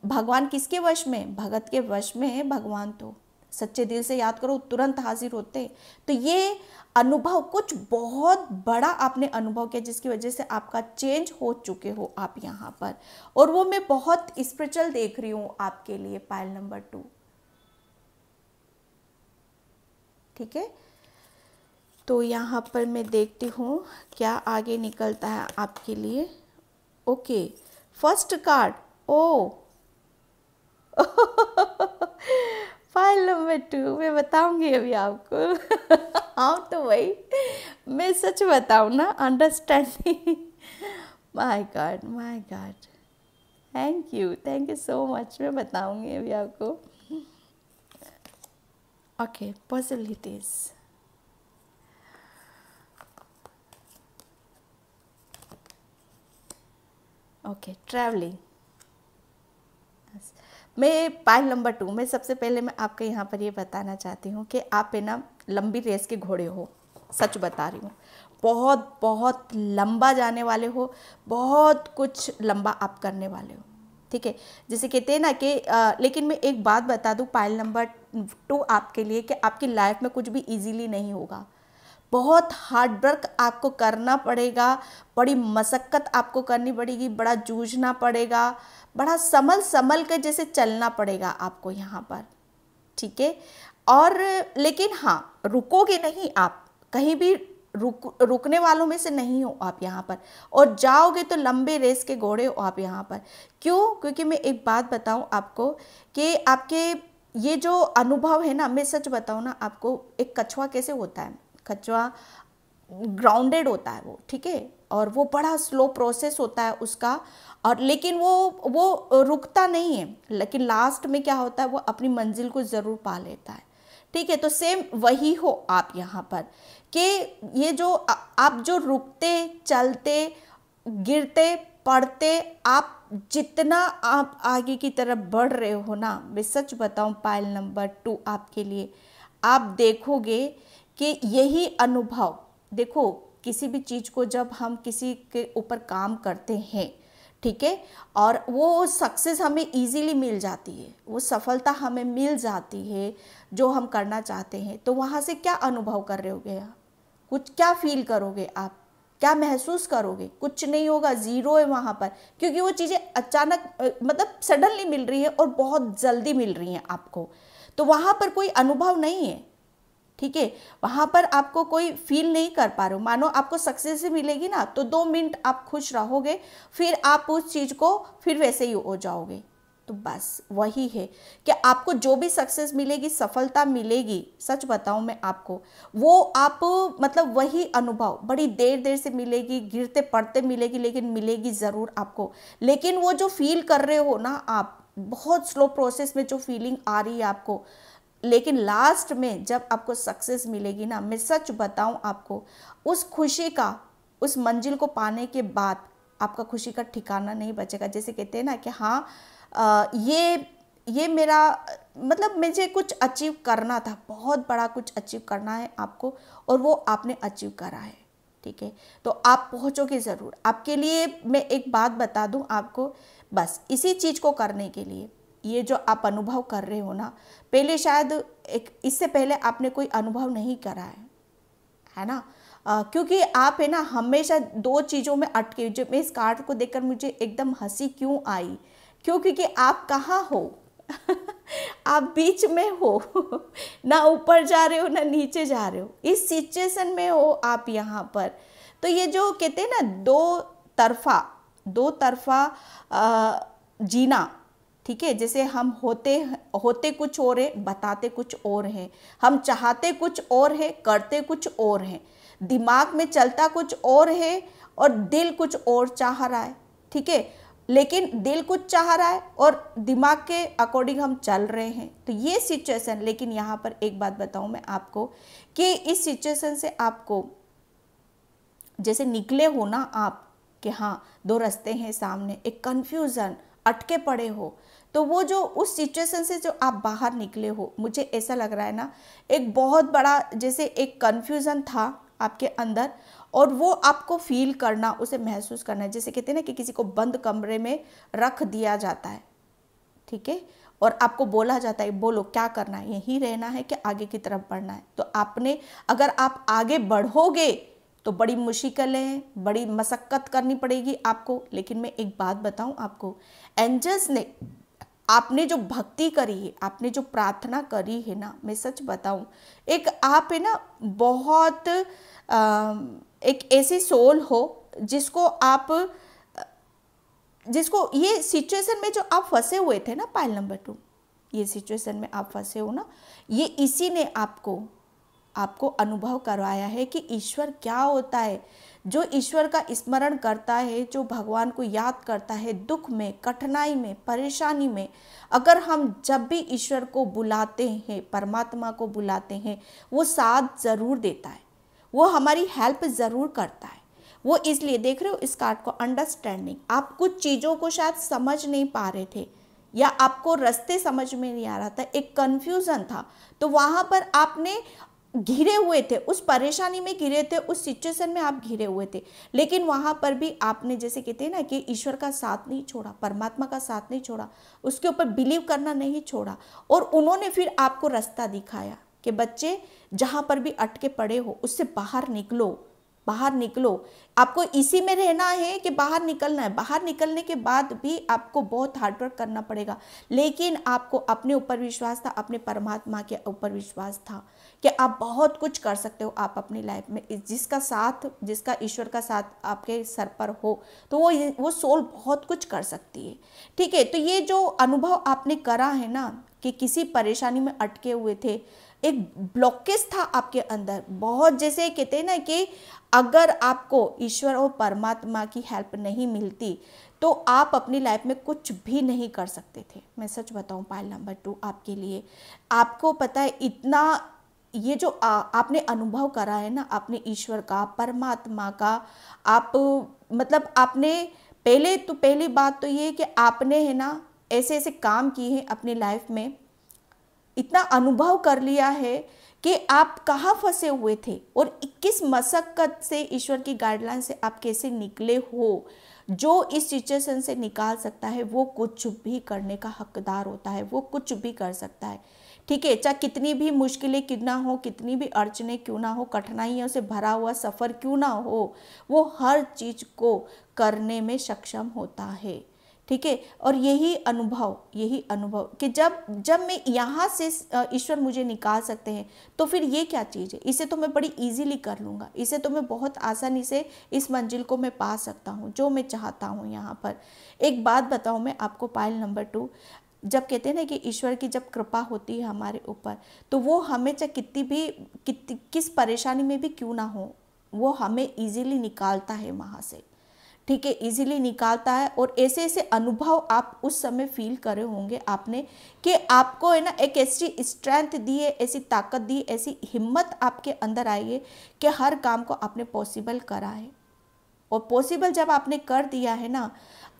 भगवान किसके वश में? भगत के वश में है भगवान। तो सच्चे दिल से याद करो, तुरंत हाजिर होते हैं। तो ये अनुभव कुछ बहुत बड़ा आपने अनुभव किया जिसकी वजह से आपका चेंज हो चुके हो आप यहाँ पर, और वो मैं बहुत स्पिरिचुअल देख रही हूँ आपके लिए पाइल नंबर 2। ठीक है, तो यहाँ पर मैं देखती हूँ क्या आगे निकलता है आपके लिए। ओके, फर्स्ट कार्ड, ओ फाइल नंबर 2 मैं बताऊंगी अभी आपको। हाँ तो वही मैं सच बताऊँ ना, understanding. My God, my God, thank you so much. मैं बताऊंगी अभी आपको। Okay, possibilities. Okay, travelling. मैं पाइल नंबर 2 में सबसे पहले मैं आपको यहाँ पर ये बताना चाहती हूँ कि आप है ना लंबी रेस के घोड़े हो। सच बता रही हूँ, बहुत बहुत लंबा जाने वाले हो, बहुत कुछ लंबा आप करने वाले हो। ठीक है, जैसे कहते हैं ना कि लेकिन मैं एक बात बता दूँ पाइल नंबर 2 आपके लिए कि आपकी लाइफ में कुछ भी इजीली नहीं होगा। बहुत हार्ड वर्क आपको करना पड़ेगा, बड़ी मशक्क़त आपको करनी पड़ेगी, बड़ा जूझना पड़ेगा, बड़ा संभल संभल के जैसे चलना पड़ेगा आपको यहाँ पर। ठीक है, और लेकिन हाँ, रुकोगे नहीं आप कहीं भी, रुकने वालों में से नहीं हो आप यहाँ पर, और जाओगे तो लंबे रेस के घोड़े हो आप यहाँ पर। क्यों? क्योंकि मैं एक बात बताऊँ आपको कि आपके ये जो अनुभव है ना, मैं सच बताऊँ ना आपको, एक कछुआ कैसे होता है, कछुआ ग्राउंडेड होता है वो, ठीक है, और वो बड़ा स्लो प्रोसेस होता है उसका, और लेकिन वो रुकता नहीं है, लेकिन लास्ट में क्या होता है, वो अपनी मंजिल को ज़रूर पा लेता है। ठीक है, तो सेम वही हो आप यहाँ पर कि ये जो आप जो रुकते चलते गिरते पढ़ते, आप जितना आप आगे की तरफ बढ़ रहे हो ना, मैं सच बताऊँ पाइल नंबर 2 आपके लिए, आप देखोगे कि यही अनुभव, देखो किसी भी चीज़ को जब हम किसी के ऊपर काम करते हैं, ठीक है, और वो सक्सेस हमें इजीली मिल जाती है, वो सफलता हमें मिल जाती है जो हम करना चाहते हैं, तो वहाँ से क्या अनुभव कर रहे होगे आप? कुछ क्या फील करोगे आप? क्या महसूस करोगे? कुछ नहीं होगा, ज़ीरो है वहाँ पर, क्योंकि वो चीज़ें अचानक मतलब सडनली मिल रही है और बहुत जल्दी मिल रही हैं आपको, तो वहाँ पर कोई अनुभव नहीं है। ठीक है, वहाँ पर आपको कोई फील नहीं कर पा रहे हो। मानो आपको सक्सेस मिलेगी ना तो 2 मिनट आप खुश रहोगे, फिर आप उस चीज़ को फिर वैसे ही हो जाओगे। तो बस वही है कि आपको जो भी सक्सेस मिलेगी, सफलता मिलेगी, सच बताऊं मैं आपको, वो आप मतलब वही अनुभव बड़ी देर देर से मिलेगी, गिरते पड़ते मिलेगी, लेकिन मिलेगी ज़रूर आपको। लेकिन वो जो फील कर रहे हो ना आप, बहुत स्लो प्रोसेस में जो फीलिंग आ रही है आपको, लेकिन लास्ट में जब आपको सक्सेस मिलेगी ना, मैं सच बताऊं आपको, उस खुशी का, उस मंजिल को पाने के बाद आपका खुशी का ठिकाना नहीं बचेगा। जैसे कहते हैं ना कि हाँ, ये मेरा मतलब मुझे कुछ अचीव करना था, बहुत बड़ा कुछ अचीव करना है आपको, और वो आपने अचीव करा है। ठीक है, तो आप पहुँचोगे ज़रूर। आपके लिए मैं एक बात बता दूं आपको, बस इसी चीज़ को करने के लिए ये जो आप अनुभव कर रहे हो ना, पहले शायद इससे पहले आपने कोई अनुभव नहीं करा है ना। क्योंकि आप है ना हमेशा दो चीज़ों में अटके। जब मैं इस कार्ड को देखकर मुझे एकदम हंसी क्यों आई, क्योंकि आप कहाँ हो आप बीच में हो ना ऊपर जा रहे हो ना नीचे जा रहे हो, इस सिचुएशन में हो आप यहाँ पर। तो ये जो कहते हैं ना दो तरफा जीना, ठीक है। जैसे हम होते कुछ और है, बताते कुछ और है, हम चाहते कुछ और है, करते कुछ और है, दिमाग में चलता कुछ और है और दिल कुछ और चाह रहा है, ठीक है। लेकिन दिल कुछ चाह रहा है और दिमाग के अकॉर्डिंग हम चल रहे हैं। तो ये सिचुएशन, लेकिन यहाँ पर एक बात बताऊँ मैं आपको कि इस सिचुएशन से आपको जैसे निकले हो ना आप, कि हाँ दो रास्ते हैं सामने, एक कन्फ्यूज़न, अटके पड़े हो, तो वो जो उस सिचुएशन से जो आप बाहर निकले हो, मुझे ऐसा लग रहा है ना एक बहुत बड़ा जैसे एक कन्फ्यूज़न था आपके अंदर, और वो आपको फील करना, उसे महसूस करना है। जैसे कहते हैं ना कि किसी को बंद कमरे में रख दिया जाता है, ठीक है, और आपको बोला जाता है बोलो क्या करना है, यहीं रहना है कि आगे की तरफ बढ़ना है। तो आपने, अगर आप आगे बढ़ोगे तो बड़ी मुश्किलें, बड़ी मशक्क़त करनी पड़ेगी आपको। लेकिन मैं एक बात बताऊं आपको, एंजल्स ने, आपने जो भक्ति करी है, आपने जो प्रार्थना करी है ना, मैं सच बताऊं, एक आप है ना बहुत एक ऐसी सोल हो जिसको ये सिचुएशन में जो आप फंसे हुए थे ना, पाइल नंबर 2, ये सिचुएशन में आप फंसे हो ना, ये इसी ने आपको अनुभव करवाया है कि ईश्वर क्या होता है। जो ईश्वर का स्मरण करता है, जो भगवान को याद करता है दुख में, कठिनाई में, परेशानी में, अगर हम जब भी ईश्वर को बुलाते हैं, परमात्मा को बुलाते हैं, वो साथ ज़रूर देता है, वो हमारी हेल्प ज़रूर करता है। वो इसलिए देख रहे हो इस कार्ड को, अंडरस्टैंडिंग, आप कुछ चीज़ों को शायद समझ नहीं पा रहे थे या आपको रास्ते समझ में नहीं आ रहा था, एक कन्फ्यूज़न था, तो वहाँ पर आपने घिरे हुए थे, उस परेशानी में घिरे थे, उस सिचुएशन में आप घिरे हुए थे। लेकिन वहाँ पर भी आपने, जैसे कहते हैं ना कि ईश्वर का साथ नहीं छोड़ा, परमात्मा का साथ नहीं छोड़ा, उसके ऊपर बिलीव करना नहीं छोड़ा, और उन्होंने फिर आपको रास्ता दिखाया कि बच्चे जहाँ पर भी अटके पड़े हो उससे बाहर निकलो, बाहर निकलो। आपको इसी में रहना है कि बाहर निकलना है। बाहर निकलने के बाद भी आपको बहुत हार्डवर्क करना पड़ेगा, लेकिन आपको अपने ऊपर विश्वास था, अपने परमात्मा के ऊपर विश्वास था कि आप बहुत कुछ कर सकते हो आप अपनी लाइफ में। जिसका ईश्वर का साथ आपके सर पर हो, तो वो सोल बहुत कुछ कर सकती है, ठीक है। तो ये जो अनुभव आपने करा है ना कि किसी परेशानी में अटके हुए थे, एक ब्लॉकेज था आपके अंदर बहुत, जैसे कहते हैं ना कि अगर आपको ईश्वर और परमात्मा की हेल्प नहीं मिलती तो आप अपनी लाइफ में कुछ भी नहीं कर सकते थे। मैं सच बताऊं, पाइल नंबर 2 आपके लिए, आपको पता है इतना, ये जो आपने अनुभव करा है ना आपने ईश्वर का, परमात्मा का, आप मतलब आपने पहली बात तो ये कि आपने है ना ऐसे ऐसे काम किए हैं अपनी लाइफ में, इतना अनुभव कर लिया है कि आप कहाँ फंसे हुए थे और किस मशक्क़त से, ईश्वर की गाइडलाइन से आप कैसे निकले हो। जो इस सिचुएशन से निकाल सकता है वो कुछ भी करने का हकदार होता है, वो कुछ भी कर सकता है, ठीक है। चाहे कितनी भी मुश्किलें क्यों ना हो, कितनी भी अड़चने क्यों ना हो, कठिनाइयों से भरा हुआ सफ़र क्यों ना हो, वो हर चीज़ को करने में सक्षम होता है, ठीक है। और यही अनुभव कि जब मैं यहाँ से ईश्वर मुझे निकाल सकते हैं, तो फिर ये क्या चीज़ है, इसे तो मैं बड़ी इजीली कर लूँगा, इसे तो मैं बहुत आसानी से इस मंजिल को मैं पा सकता हूँ जो मैं चाहता हूँ। यहाँ पर एक बात बताऊँ मैं आपको, पाइल नंबर 2, जब कहते हैं ना कि ईश्वर की जब कृपा होती है हमारे ऊपर, तो वो हमें चाहे किस परेशानी में भी क्यों ना हो, वो हमें ईजीली निकालता है वहाँ से, ठीक है, इजीली निकालता है। और ऐसे ऐसे अनुभव आप उस समय फील करे होंगे आपने कि आपको है ना एक ऐसी स्ट्रेंथ दी है, ऐसी ताकत दी, ऐसी हिम्मत आपके अंदर आई है कि हर काम को आपने पॉसिबल करा है। और पॉसिबल जब आपने कर दिया है ना,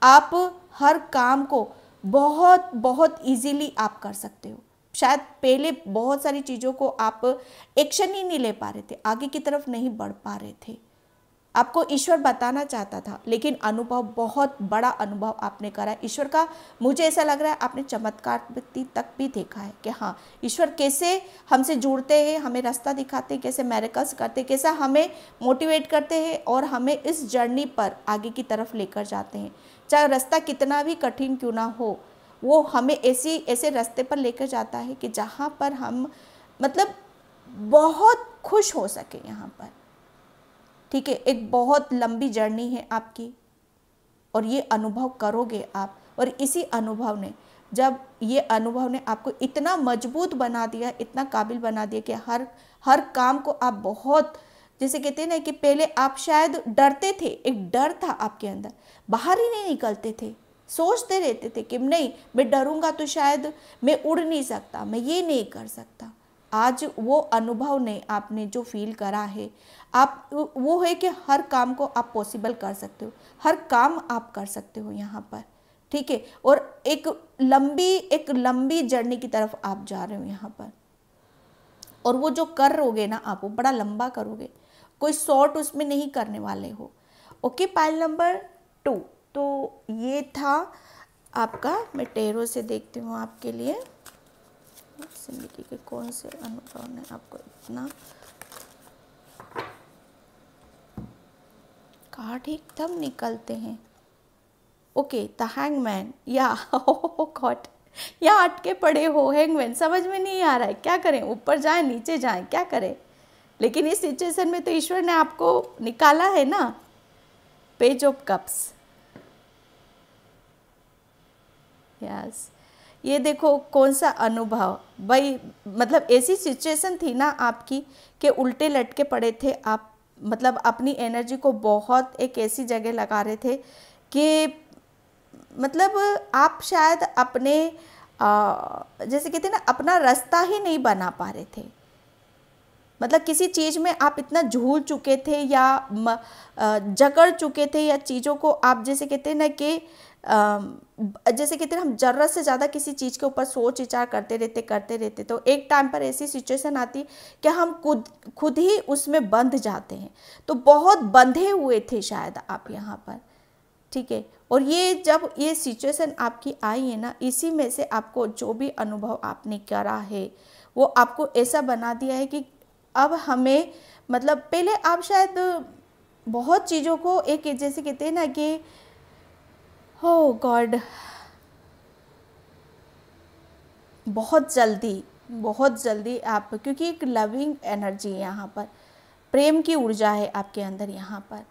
आप हर काम को बहुत बहुत इजीली आप कर सकते हो। शायद पहले बहुत सारी चीज़ों को आप एक्शन ही नहीं ले पा रहे थे, आगे की तरफ नहीं बढ़ पा रहे थे, आपको ईश्वर बताना चाहता था, लेकिन अनुभव, बहुत बड़ा अनुभव आपने करा है ईश्वर का। मुझे ऐसा लग रहा है आपने चमत्कार तक भी देखा है कि हाँ, ईश्वर कैसे हमसे जुड़ते हैं, हमें रास्ता दिखाते हैं, कैसे मैरेकल्स करते हैं, कैसा हमें मोटिवेट करते हैं और हमें इस जर्नी पर आगे की तरफ लेकर जाते हैं। चाहे रास्ता कितना भी कठिन क्यों ना हो, वो हमें ऐसे रास्ते पर लेकर जाता है कि जहाँ पर हम मतलब बहुत खुश हो सके यहाँ पर। ठीक है, एक बहुत लंबी जर्नी है आपकी और ये अनुभव करोगे आप। और इसी अनुभव ने, जब ये अनुभव ने आपको इतना मजबूत बना दिया, इतना काबिल बना दिया कि हर काम को आप बहुत, जैसे कहते हैं ना कि पहले आप शायद डरते थे, एक डर था आपके अंदर, बाहर ही नहीं निकलते थे, सोचते रहते थे कि नहीं मैं डरूंगा तो शायद मैं उड़ नहीं सकता, मैं ये नहीं कर सकता। आज वो अनुभव ने, आपने जो फील करा है, आप वो है कि हर काम को आप पॉसिबल कर सकते हो, हर काम आप कर सकते हो यहाँ पर। ठीक है, और एक लंबी जर्नी की तरफ आप जा रहे हो यहाँ पर। और वो जो करोगे ना आप, वो बड़ा लंबा करोगे, कोई शॉर्ट उसमें नहीं करने वाले हो। Okay, pile number 2। तो ये था आपका। मैं टेरो से देखती हूँ आपके लिए जिंदगी के कौन से अनुभव ने आपको इतना, कार्ड एकदम निकलते हैं। ओके, द हैंगमैन, या गॉड, यहाँ अटके पड़े हो हैंगमैन, समझ में नहीं आ रहा है क्या करें, ऊपर जाएं नीचे जाएं, क्या करें। लेकिन इस सिचुएशन में तो ईश्वर ने आपको निकाला है ना। पेज ऑफ कप्स, यस, ये देखो कौन सा अनुभव भाई, मतलब ऐसी सिचुएशन थी ना आपकी कि उल्टे लटके पड़े थे आप, मतलब अपनी एनर्जी को बहुत एक ऐसी जगह लगा रहे थे कि मतलब आप शायद अपने जैसे कहते हैं ना, अपना रास्ता ही नहीं बना पा रहे थे। मतलब किसी चीज़ में आप इतना झूल चुके थे या जकड़ चुके थे, या चीज़ों को आप जैसे कहते हैं ना कि जैसे कहते हैं हम ज़रूरत से ज़्यादा किसी चीज़ के ऊपर सोच विचार करते रहते, तो एक टाइम पर ऐसी सिचुएशन आती कि हम खुद ही उसमें बंध जाते हैं। तो बहुत बंधे हुए थे शायद आप यहाँ पर। ठीक है, और ये जब ये सिचुएशन आपकी आई है ना, इसी में से आपको जो भी अनुभव आपने करा है, वो आपको ऐसा बना दिया है कि अब हमें, मतलब पहले आप शायद बहुत चीज़ों को एक जैसे कहते हैं ना कि हो गॉड, बहुत जल्दी आप, क्योंकि एक लविंग एनर्जी है यहाँ पर, प्रेम की ऊर्जा है आपके अंदर यहाँ पर।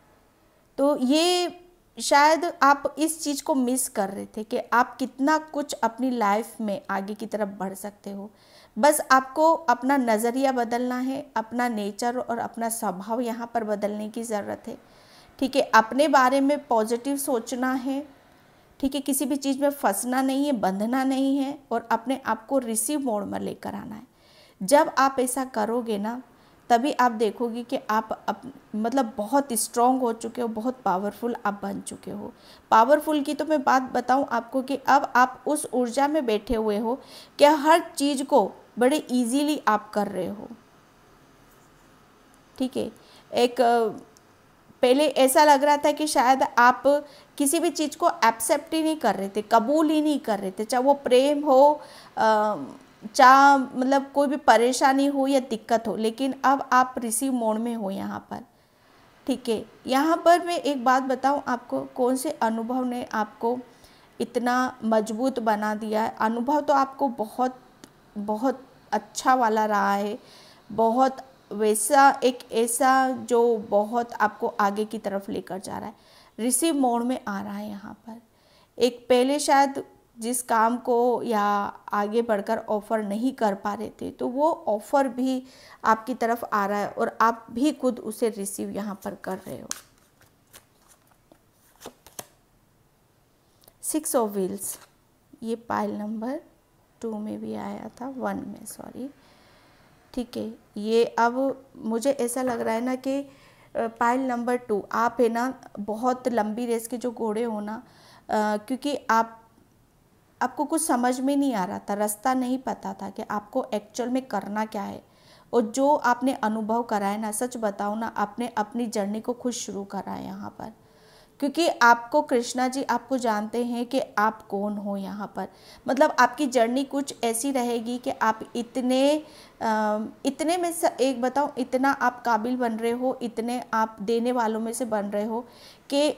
तो ये शायद आप इस चीज़ को मिस कर रहे थे कि आप कितना कुछ अपनी लाइफ में आगे की तरफ बढ़ सकते हो। बस आपको अपना नज़रिया बदलना है, अपना नेचर और अपना स्वभाव यहाँ पर बदलने की ज़रूरत है। ठीक है, अपने बारे में पॉजिटिव सोचना है। ठीक है, किसी भी चीज़ में फंसना नहीं है, बंधना नहीं है, और अपने आप को रिसीव मोड में लेकर आना है। जब आप ऐसा करोगे ना, तभी आप देखोगे कि आप मतलब बहुत स्ट्रॉन्ग हो चुके हो, बहुत पावरफुल आप बन चुके हो। पावरफुल की तो मैं बात बताऊं आपको कि अब आप उस ऊर्जा में बैठे हुए हो कि हर चीज़ को बड़े इजीली आप कर रहे हो। ठीक है, एक पहले ऐसा लग रहा था कि शायद आप किसी भी चीज़ को एक्सेप्ट ही नहीं कर रहे थे, कबूल ही नहीं कर रहे थे, चाहे वो प्रेम हो, चाहे मतलब कोई भी परेशानी हो या दिक्कत हो। लेकिन अब आप रिसीव मोड में हो यहाँ पर। ठीक है, यहाँ पर मैं एक बात बताऊँ आपको, कौन से अनुभव ने आपको इतना मजबूत बना दिया है। अनुभव तो आपको बहुत बहुत अच्छा वाला रहा है, बहुत वैसा एक ऐसा जो बहुत आपको आगे की तरफ लेकर जा रहा है, रिसीव मोड में आ रहा है यहाँ पर। एक पहले शायद जिस काम को या आगे बढ़कर ऑफ़र नहीं कर पा रहे थे, तो वो ऑफ़र भी आपकी तरफ आ रहा है और आप भी खुद उसे रिसीव यहाँ पर कर रहे हो। 6 ऑफ व्हील्स, ये पाइल नंबर 2 में भी आया था, 1 में, सॉरी। ठीक है, ये अब मुझे ऐसा लग रहा है ना कि पाइल नंबर 2, आप है ना बहुत लंबी रेस के जो घोड़े हो ना, क्योंकि आपको कुछ समझ में नहीं आ रहा था, रास्ता नहीं पता था कि आपको एक्चुअल में करना क्या है। और जो आपने अनुभव करा है ना, सच बताओ ना, आपने अपनी जर्नी को खुद शुरू करा है यहाँ पर, क्योंकि आपको कृष्णा जी आपको जानते हैं कि आप कौन हो यहाँ पर। मतलब आपकी जर्नी कुछ ऐसी रहेगी कि आप इतने में से एक बताऊँ, इतना आप काबिल बन रहे हो, इतने आप देने वालों में से बन रहे हो कि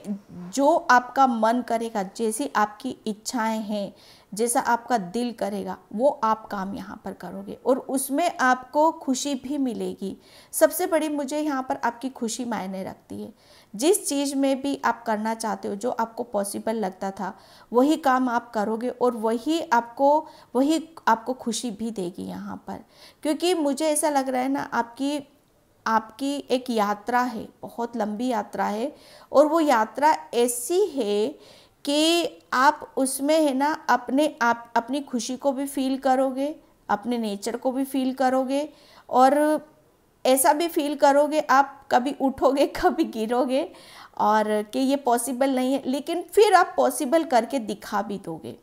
जो आपका मन करेगा, जैसी आपकी इच्छाएं हैं, जैसा आपका दिल करेगा, वो आप काम यहाँ पर करोगे और उसमें आपको खुशी भी मिलेगी। सबसे बड़ी मुझे यहाँ पर आपकी खुशी मायने रखती है। जिस चीज़ में भी आप करना चाहते हो, जो आपको पॉसिबल लगता था, वही काम आप करोगे और वही आपको खुशी भी देगी यहाँ पर। क्योंकि मुझे ऐसा लग रहा है ना, आपकी एक यात्रा है, बहुत लंबी यात्रा है, और वो यात्रा ऐसी है कि आप उसमें है ना आप अपनी खुशी को भी फील करोगे, अपने नेचर को भी फील करोगे, और ऐसा भी फील करोगे आप कभी उठोगे कभी गिरोगे, और कि ये पॉसिबल नहीं है, लेकिन फिर आप पॉसिबल करके दिखा भी दोगे।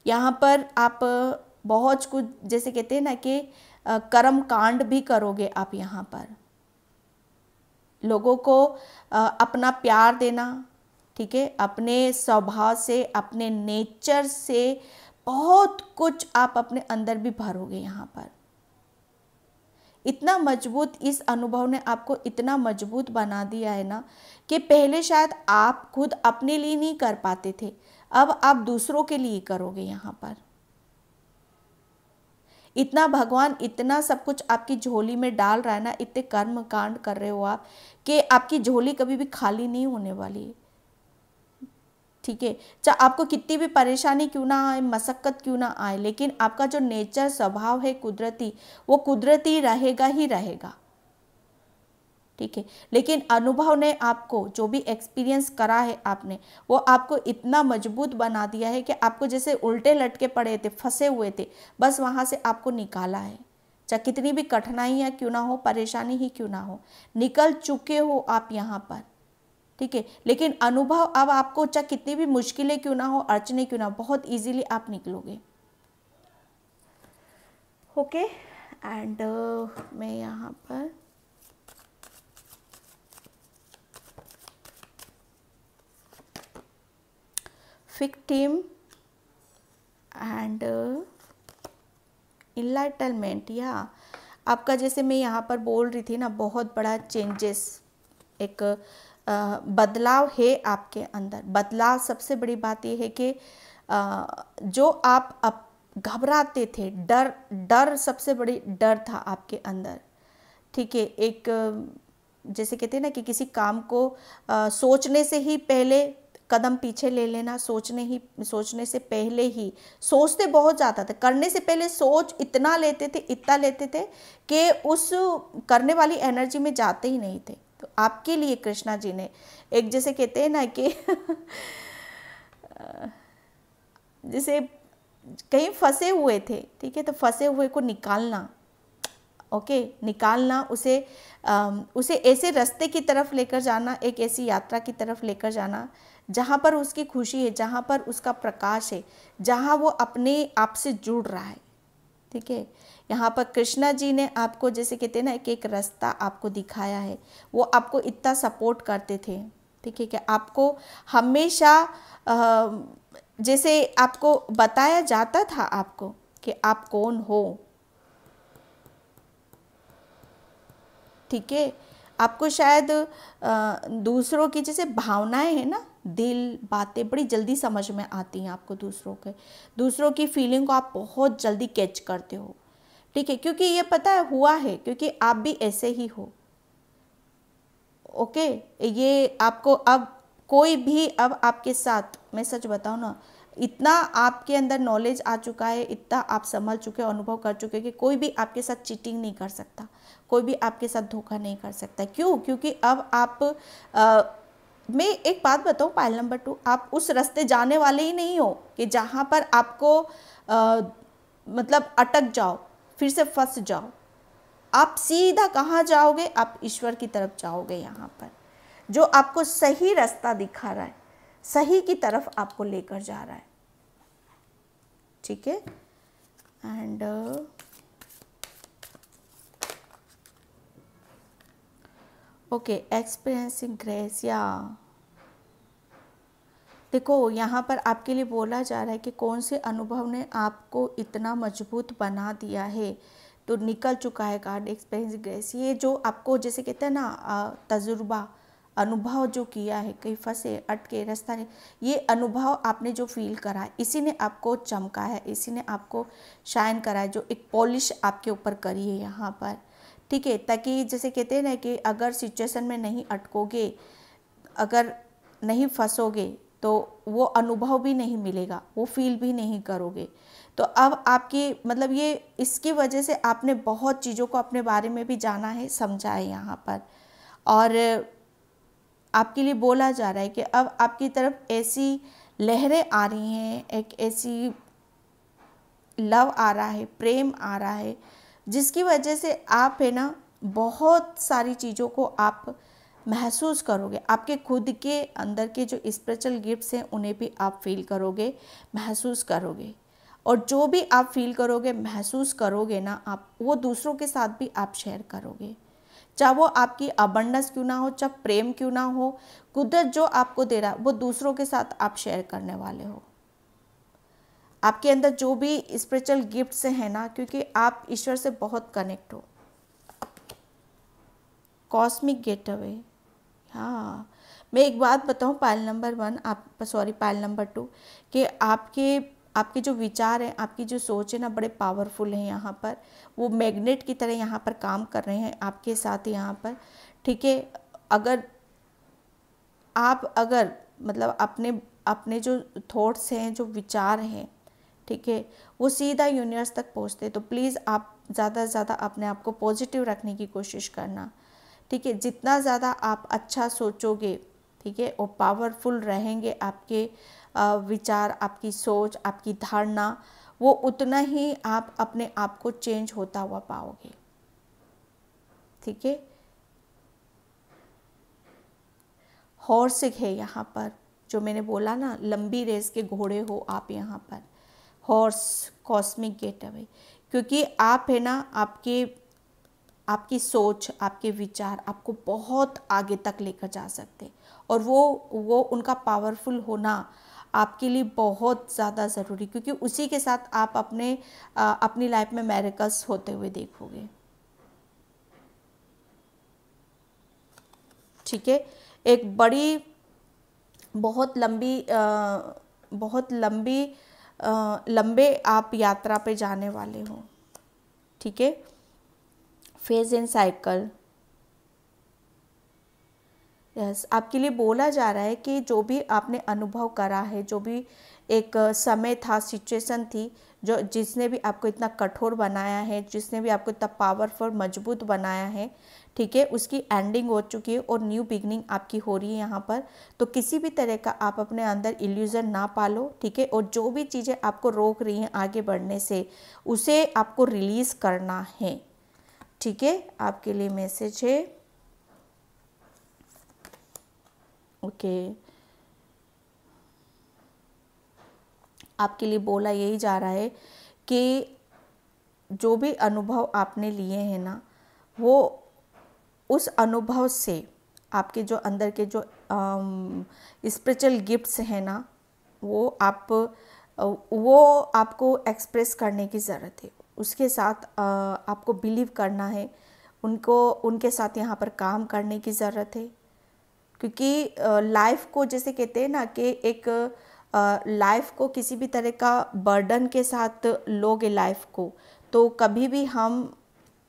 यहाँ पर आप बहुत कुछ, जैसे कहते हैं ना कि कर्म कांड भी करोगे आप यहाँ पर। लोगों को अपना प्यार देना, ठीक है, अपने स्वभाव से, अपने नेचर से बहुत कुछ आप अपने अंदर भी भरोगे यहाँ पर। इतना मजबूत, इस अनुभव ने आपको इतना मजबूत बना दिया है ना कि पहले शायद आप खुद अपने लिए नहीं कर पाते थे, अब आप दूसरों के लिए करोगे यहाँ पर। इतना भगवान इतना सब कुछ आपकी झोली में डाल रहा है ना, इतने कर्म कांड कर रहे हो आप कि आपकी झोली कभी भी खाली नहीं होने वाली, ठीक है। चाहे आपको कितनी भी परेशानी क्यों ना आए, मशक्कत क्यों ना आए, लेकिन आपका जो नेचर स्वभाव है कुदरती, वो कुदरती रहेगा ही रहेगा, ठीक है। लेकिन अनुभव ने आपको जो भी एक्सपीरियंस करा है आपने, वो आपको इतना मजबूत बना दिया है कि आपको जैसे उल्टे लटके पड़े थे, फंसे हुए थे, बस वहाँ से आपको निकाला है। चाहे कितनी भी कठिनाइयाँ क्यों ना हो, परेशानी ही क्यों ना हो, निकल चुके हो आप यहाँ पर, ठीक है। लेकिन अनुभव अब आपको, चाहे कितनी भी मुश्किलें क्यों ना हो, अड़चने क्यों ना हो, बहुत इजीली आप निकलोगे। ओके, एंड मैं यहाँ पर विक्टिम एंड इनलाइटनमेंट, या आपका, जैसे मैं यहाँ पर बोल रही थी ना, बहुत बड़ा चेंजेस, एक बदलाव है आपके अंदर। बदलाव, सबसे बड़ी बात यह है कि जो आप घबराते थे, डर सबसे बड़ी डर था आपके अंदर, ठीक है। एक जैसे कहते हैं ना कि किसी काम को सोचने से ही पहले कदम पीछे ले लेना, सोचने से पहले ही, सोचते बहुत ज़्यादा थे, करने से पहले सोच इतना लेते थे कि उस करने वाली एनर्जी में जाते ही नहीं थे। तो आपके लिए कृष्णा जी ने एक, जैसे कहते हैं ना कि जैसे कहीं फंसे हुए थे, ठीक है, तो फंसे हुए को निकालना, ओके, निकालना, उसे ऐसे रास्ते की तरफ लेकर जाना, एक ऐसी यात्रा की तरफ लेकर जाना जहाँ पर उसकी खुशी है, जहाँ पर उसका प्रकाश है, जहाँ वो अपने आप से जुड़ रहा है, ठीक है। यहाँ पर कृष्णा जी ने आपको, जैसे कहते हैं ना, एक रास्ता आपको दिखाया है। वो आपको इतना सपोर्ट करते थे, ठीक है, कि आपको हमेशा जैसे आपको बताया जाता था आपको कि आप कौन हो, ठीक है। आपको शायद दूसरों की जैसे भावनाएं हैं ना, दिल, बातें बड़ी जल्दी समझ में आती हैं आपको, दूसरों की फीलिंग को आप बहुत जल्दी कैच करते हो, ठीक है, क्योंकि ये पता है हुआ है, क्योंकि आप भी ऐसे ही हो, ओके। ये आपको अब कोई भी, अब आपके साथ, मैं सच बताऊँ ना, इतना आपके अंदर नॉलेज आ चुका है, इतना आप समझ चुके हो, अनुभव कर चुके हैं कि कोई भी आपके साथ चीटिंग नहीं कर सकता, कोई भी आपके साथ धोखा नहीं कर सकता। क्यों? क्योंकि अब आप मैं एक बात बताऊँ, पायल नंबर 2, आप उस रास्ते जाने वाले ही नहीं हो कि जहाँ पर आपको मतलब अटक जाओ, फिर से फंस जाओ। आप सीधा कहाँ जाओगे? आप ईश्वर की तरफ जाओगे, यहाँ पर जो आपको सही रास्ता दिखा रहा है, सही की तरफ आपको लेकर जा रहा है, ठीक है। एंड ओके, एक्सपीरियंसिंग ग्रेस, या देखो यहाँ पर आपके लिए बोला जा रहा है कि कौन से अनुभव ने आपको इतना मजबूत बना दिया है। तो निकल चुका है कार्ड एक्सपीरियंस ग्रेस। ये जो आपको जैसे कहते हैं ना तजुर्बा, अनुभव जो किया है, कहीं फंसे अटके रास्ता नहीं, ये अनुभव आपने जो फील करा है इसी ने आपको चमका है, इसी ने आपको शाइन करा है, जो एक पॉलिश आपके ऊपर करी है यहाँ पर, ठीक है। ताकि जैसे कहते हैं ना कि अगर सिचुएशन में नहीं अटकोगे, अगर नहीं फंसोगे तो वो अनुभव भी नहीं मिलेगा, वो फील भी नहीं करोगे। तो अब आपकी मतलब ये इसकी वजह से आपने बहुत चीज़ों को अपने बारे में भी जाना है, समझा है यहाँ पर। और आपके लिए बोला जा रहा है कि अब आपकी तरफ ऐसी लहरें आ रही हैं, एक ऐसी लव आ रहा है, प्रेम आ रहा है, जिसकी वजह से आप है ना बहुत सारी चीज़ों को आप महसूस करोगे। आपके खुद के अंदर के जो स्पिरिचुअल गिफ्ट्स हैं उन्हें भी आप फील करोगे, महसूस करोगे। और जो भी आप फील करोगे, महसूस करोगे ना, आप वो दूसरों के साथ भी आप शेयर करोगे। चाहे वो आपकी अबंडेंस क्यों ना हो, चाहे प्रेम क्यों ना हो, कुदरत जो आपको दे रहा है वो दूसरों के साथ आप शेयर करने वाले हो। आपके अंदर जो भी स्पिरिचुअल गिफ्ट्स हैं ना, क्योंकि आप ईश्वर से बहुत कनेक्ट हो। कॉस्मिक गेट अवे, हाँ। मैं एक बात बताऊँ, पायल नंबर 1 आप पायल नंबर 2, कि आपके जो विचार हैं, आपकी जो सोच है ना, बड़े पावरफुल हैं यहाँ पर। वो मैग्नेट की तरह यहाँ पर काम कर रहे हैं आपके साथ यहाँ पर, ठीक है। अगर मतलब अपने अपने जो थॉट्स हैं, जो विचार हैं, ठीक है, वो सीधा यूनिवर्स तक पहुँचते, तो प्लीज़ आप ज़्यादा से ज़्यादा अपने आप को पॉजिटिव रखने की कोशिश करना, ठीक है। जितना ज़्यादा आप अच्छा सोचोगे, ठीक है, और पावरफुल रहेंगे आपके विचार, आपकी सोच, आपकी धारणा, वो उतना ही आप अपने आप को चेंज होता हुआ पाओगे, ठीक है। हॉर्स है यहाँ पर, जो मैंने बोला ना, लंबी रेस के घोड़े हो आप यहाँ पर। हॉर्स, कॉस्मिक गेट अवे, क्योंकि आप है ना, आपकी सोच, आपके विचार आपको बहुत आगे तक लेकर जा सकते हैं। और वो उनका पावरफुल होना आपके लिए बहुत ज़्यादा ज़रूरी, क्योंकि उसी के साथ आप अपनी लाइफ में मिरेकल्स होते हुए देखोगे, ठीक है। एक बड़ी बहुत लंबे आप यात्रा पे जाने वाले हो, ठीक है। फेज एंड साइकिल, यस, आपके लिए बोला जा रहा है कि जो भी आपने अनुभव करा है, जो भी एक समय था, सिचुएशन थी, जो जिसने भी आपको इतना कठोर बनाया है, जिसने भी आपको इतना पावरफुल, मजबूत बनाया है, ठीक है, उसकी एंडिंग हो चुकी है और न्यू बिगनिंग आपकी हो रही है यहाँ पर। तो किसी भी तरह का आप अपने अंदर इल्यूजन ना पालो, ठीक है। और जो भी चीज़ें आपको रोक रही हैं आगे बढ़ने से, उसे आपको रिलीज़ करना है, ठीक है। आपके लिए मैसेज है, ओके। आपके लिए बोला यही जा रहा है कि जो भी अनुभव आपने लिए हैं ना, वो उस अनुभव से आपके जो अंदर के जो स्पिरिचुअल गिफ्ट्स हैं ना, वो आपको एक्सप्रेस करने की ज़रूरत है। उसके साथ आपको बिलीव करना है, उनके साथ यहाँ पर काम करने की ज़रूरत है। क्योंकि लाइफ को जैसे कहते हैं ना कि एक लाइफ को किसी भी तरह का बर्डन के साथ लोगे लाइफ को, तो कभी भी हम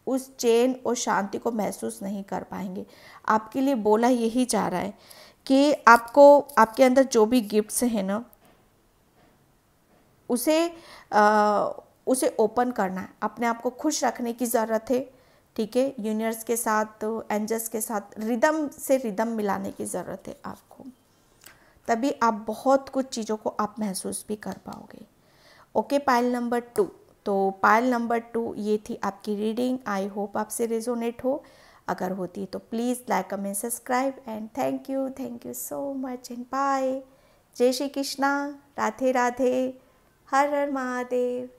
उस चैन और शांति को महसूस नहीं कर पाएंगे। आपके लिए बोला यही जा रहा है कि आपको आपके अंदर जो भी गिफ्ट्स हैं ना, उसे ओपन करना है, अपने आप को खुश रखने की ज़रूरत है, ठीक है। यूनिवर्स के साथ, एंजल्स के साथ रिदम से रिदम मिलाने की ज़रूरत है आपको, तभी आप बहुत कुछ चीज़ों को आप महसूस भी कर पाओगे। ओके, पायल नंबर 2, तो पायल नंबर 2 ये थी आपकी रीडिंग। आई होप आपसे रेजोनेट हो, अगर होती है तो please like, comment, subscribe and thank you so much and bye. जय श्री कृष्णा, राधे राधे, हर हर महादेव।